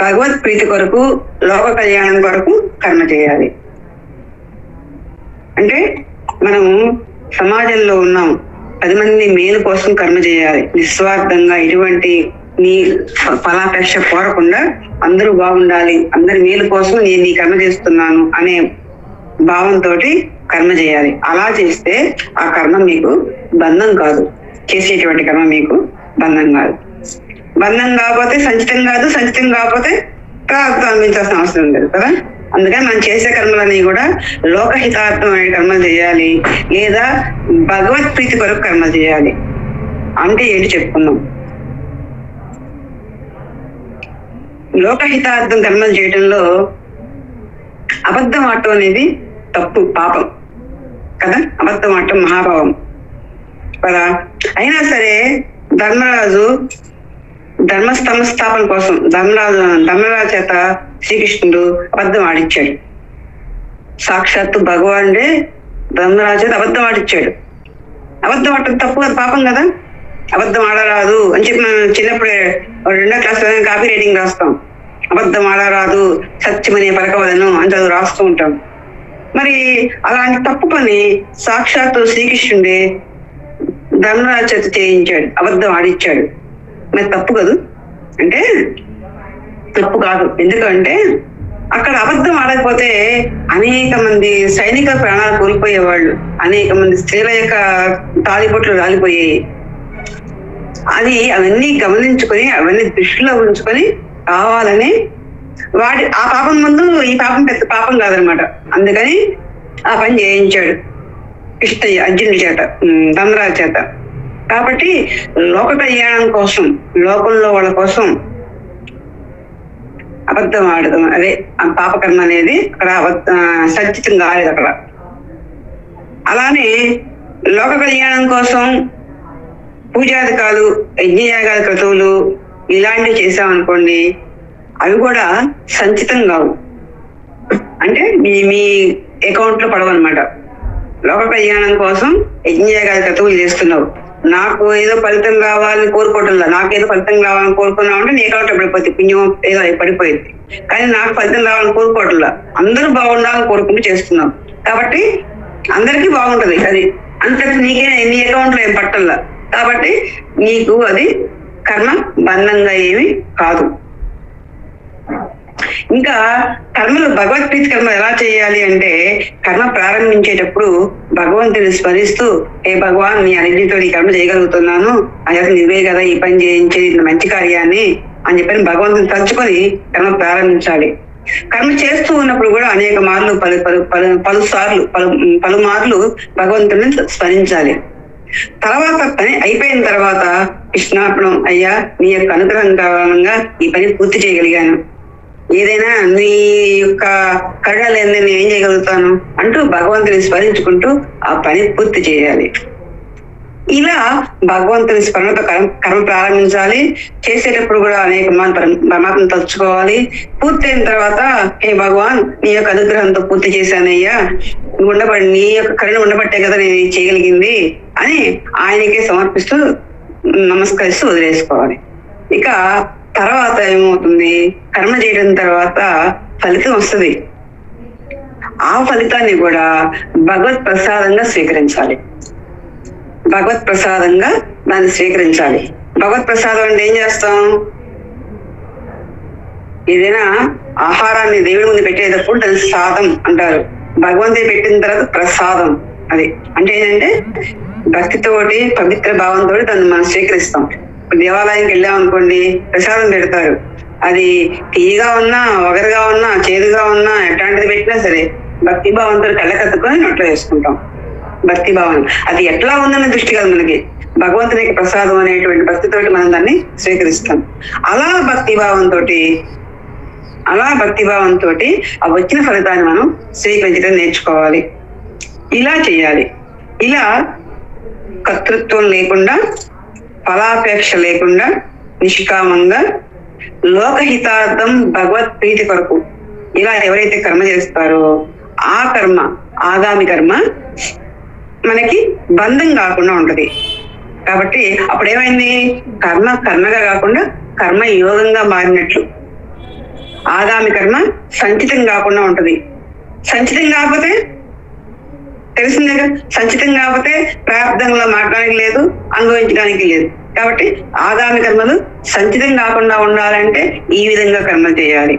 భగవత్ ప్రీతి కొరకు, లోక కళ్యాణం కొరకు కర్మ చేయాలి. అంటే మనము సమాజంలో ఉన్నాం, 10 మంది మేలు కోసం కర్మ చేయాలి. నిస్వార్థంగా ఎటువంటి నీ ఫలాపేక్ష కోరకుండా అందరూ బాగుండాలి, అందరి మేలు కోసం నేను ఈ కర్మ చేస్తున్నాను అనే భావంతో కర్మ చేయాలి. అలా చేస్తే ఆ కర్మ మీకు బంధం కాదు. చేసేటువంటి కర్మ మీకు బంధం కాదు. బంధం కాకపోతే సంచితం కాదు, సంచితం కాకపోతే ప్రారంభం అనిపించాల్సిన అవసరం ఉండదు కదా. అందుకని మనం చేసే కర్మలని కూడా లోకహితార్థం అనే కర్మలు చేయాలి, లేదా భగవత్ ప్రీతి కొరకు కర్మలు చేయాలి. అంటే ఏంటి చెప్పుకుందాం. లోకహితార్థం కర్మలు చేయడంలో అబద్ధం ఆడటం అనేది తప్పు, పాపం కదా. అబద్ధం ఆడటం మహాపాపం కదా. అయినా సరే ధర్మరాజు ధర్మ సంస్థాపన కోసం ధర్మరాజు చేత శ్రీకృష్ణుడు అబద్ధం ఆడిచ్చాడు. సాక్షాత్తు భగవానుడే ధర్మరాజు చేత అబద్ధం ఆడిచ్చాడు. అబద్ధం ఆడటం తప్పు కదా, పాపం కదా. అబద్ధం ఆడరాదు అని చెప్పి మనం చిన్నప్పుడే 2వ క్లాస్లో కాపీ రైటింగ్ రాస్తాం. అబద్ధం ఆడరాదు, సత్యమనే పలకవలను అని చదువు రాస్తూ ఉంటాం. మరి అలాంటి తప్పు పని సాక్షాత్తు శ్రీకృష్ణుడే ధర్మరాజు చేత చేయించాడు, అబద్ధం ఆడిచ్చాడు. మరి తప్పు కాదు అంటే తప్పు కాదు. ఎందుకంటే అక్కడ అబద్ధం ఆడకపోతే అనేక మంది సైనికుల ప్రాణాలు కోల్పోయేవాళ్ళు, అనేక మంది స్త్రీల యొక్క తాలిబొట్లు రాలిపోయాయి. అవన్నీ గమనించుకొని, అవన్నీ దృష్టిలో ఉంచుకొని కావాలని ఆ పాపం ముందు ఈ పాపం పెద్ద పాపం కాదనమాట. అందుకని ఆ పని చేయించాడు కృష్ణయ్య అర్జునుడి చేత, ధర్మరాజు చేత. కాబట్టి లోక కళ్యాణం కోసం, లోకంలో వాళ్ళ కోసం అబద్ధం ఆడదాం, అదే ఆ పాపకర్మ అనేది అక్కడ సంచితం కాలేదు అక్కడ. అలానే లోక కళ్యాణం కోసం పూజాధికాలు, యజ్ఞయాగాల క్రతువులు ఇలాంటివి చేసామనుకోండి, అవి కూడా సంచితం కావు. అంటే మీ అకౌంట్ లో పడవు అనమాట. లోక కళ్యాణం కోసం యజ్ఞయాగాల క్రతువులు చేస్తున్నావు, నాకు ఏదో ఫలితం కావాలని కోరుకోవటంలా, నాకేదో ఫలితం కావాలని కోరుకున్నావు అంటే నీ అకౌంట్ పడిపోతుంది, పుణ్యం ఏదో పడిపోయింది. కానీ నాకు ఫలితం రావాలని కోరుకోవటంలా, అందరూ బాగుండాలని కోరుకుంటూ చేస్తున్నావు. కాబట్టి అందరికీ బాగుంటది అది, అంతకు నీకే నీ అకౌంట్ లో ఏం పట్టల్లా. కాబట్టి నీకు అది కర్మ బంధంగా ఏమి కాదు. ఇంకా కర్మలు భగవద్ప్రీతి కర్మ ఎలా చేయాలి అంటే, కర్మ ప్రారంభించేటప్పుడు భగవంతుని స్మరిస్తూ, ఏ భగవాన్ నీ అనుజ్ఞతో ఈ కర్మ చేయగలుగుతున్నాను, అసలు నువ్వే కదా ఈ పని చేయించేది, మంచి కార్యాన్ని అని చెప్పని భగవంతుని తలుచుకొని కర్మ ప్రారంభించాలి. కర్మ చేస్తూ ఉన్నప్పుడు కూడా అనేక మార్లు పలుమార్లు భగవంతుని స్మరించాలి. తర్వాత పని అయిపోయిన తర్వాత కృష్ణార్పణం, అయ్యా నీ యొక్క అనుగ్రహం కారణంగా ఈ పని పూర్తి చేయగలిగాను, ఏదైనా నీ యొక్క కరుణ లేదని నేను ఏం చేయగలుగుతాను అంటూ భగవంతుని స్మరించుకుంటూ ఆ పని పూర్తి చేయాలి. ఇలా భగవంతుని స్మరణతో కర్మ ప్రారంభించాలి. చేసేటప్పుడు కూడా అనేక పరమాత్మను తలుచుకోవాలి. పూర్తయిన తర్వాత, హే భగవాన్ నీ యొక్క అనుగ్రహంతో పూర్తి చేశానయ్యా, నీ యొక్క కరుణ ఉండబట్టే కదా నేను చేయగలిగింది అని ఆయనకే సమర్పిస్తూ నమస్కరిస్తూ వదిలేసుకోవాలి. ఇక తర్వాత ఏమవుతుంది, కర్మ చేయడం తర్వాత ఫలితం వస్తుంది. ఆ ఫలితాన్ని కూడా భగవత్ ప్రసాదంగా స్వీకరించాలి. భగవత్ ప్రసాదంగా దాన్ని స్వీకరించాలి. భగవత్ ప్రసాదం అంటే ఏం చేస్తాం, ఏదైనా ఆహారాన్ని దేవుడి ముందు పెట్టేటప్పుడు దాన్ని సాదం అంటారు. భగవంతుడి పెట్టిన తర్వాత ప్రసాదం. అది అంటే ఏంటంటే భక్తితోటి పవిత్ర భావంతో దాన్ని మనం స్వీకరిస్తాం. ఇప్పుడు దేవాలయానికి వెళ్ళామనుకోండి, ప్రసాదం పెడతారు. అది తీయగా ఉన్నా, వగరుగా ఉన్నా, చేదుగా ఉన్నా, ఎట్లాంటిది పెట్టినా సరే భక్తి భావంతో కళ్ళకత్తుకొని నోట్లో వేసుకుంటాం. భక్తి భావన అది ఎట్లా ఉందన్న దృష్టి కాదు మనకి, భగవంతుని యొక్క ప్రసాదం అనేటువంటి భక్తితోటి మనం దాన్ని స్వీకరిస్తాం. అలా భక్తి భావంతో ఆ వచ్చిన ఫలితాన్ని మనం స్వీకరించడం నేర్చుకోవాలి. ఇలా చేయాలి. ఇలా కర్తృత్వం లేకుండా, ఫలాపేక్ష లేకుండా, నిష్కామంగా, లోకహితార్థం భగవత్ ప్రీతి కొరకు ఇలా ఎవరైతే కర్మ చేస్తారో ఆ కర్మ, ఆగామి కర్మ మనకి బంధం కాకుండా ఉంటది. కాబట్టి అప్పుడు ఏమైంది, కర్మగా కాకుండా కర్మ యోగంగా మారినట్లు. ఆగామి కర్మ సంచితం కాకుండా ఉంటది. సంచితం కాకపోతే తెలిసిందే కదా, సంచితం కాకపోతే ప్రారంధంలో మాట్లాడడానికి లేదు, అనుభవించడానికి లేదు. కాబట్టి ఆగామి కర్మలు సంచితం కాకుండా ఉండాలంటే ఈ విధంగా కర్మ చేయాలి.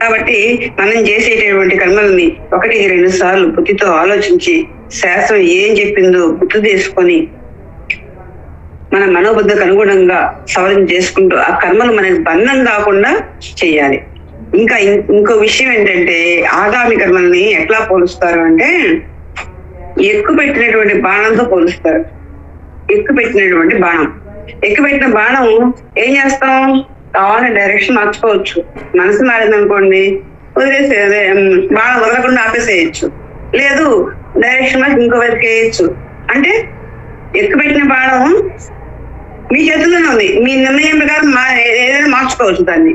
కాబట్టి మనం చేసేటటువంటి కర్మల్ని 1-2 సార్లు బుద్ధితో ఆలోచించి, శాస్త్రం ఏం చెప్పిందో గుర్తు చేసుకొని మన మనోబుద్ధికి అనుగుణంగా సవరణ చేసుకుంటూ ఆ కర్మలు మనకి బంధం కాకుండా చేయాలి. ఇంకా ఇంకో విషయం ఏంటంటే, ఆగామి కర్మల్ని ఎట్లా పోలుస్తారు అంటే, ఎక్కుపెట్టినటువంటి బాణంతో పోలుస్తారు. ఎక్కుపెట్టిన బాణం ఏం చేస్తాం, కావాలని డైరెక్షన్ మార్చుకోవచ్చు. మనసు మారిందనుకోండి వదిలేసే, అదే బాణం వదలకుండా ఆపేసేయచ్చు. లేదు డైరెక్షన్ మార్చి ఇంకో వైపుకి వేయచ్చు. అంటే ఎక్కుపెట్టిన బాణం మీ చేతుల్లోనే ఉంది, మీ నిర్ణయం ప్రకారం ఏదైనా మార్చుకోవచ్చు దాన్ని.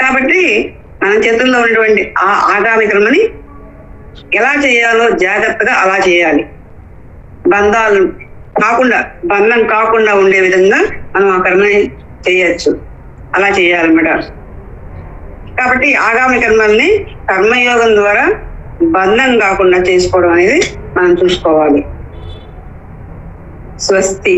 కాబట్టి మన చేతుల్లో ఉన్నటువంటి ఆ ఆగామి కర్మని ఎలా చేయాలో జాగ్రత్తగా అలా చేయాలి. బంధం కాకుండా ఉండే విధంగా మనం ఆ కర్మని చేయొచ్చు. అలా చేయాలన్నమాట. కాబట్టి ఆగామి కర్మల్ని కర్మయోగం ద్వారా బంధం కాకుండా చేసుకోవడం అనేది మనం చూసుకోవాలి. స్వస్తి.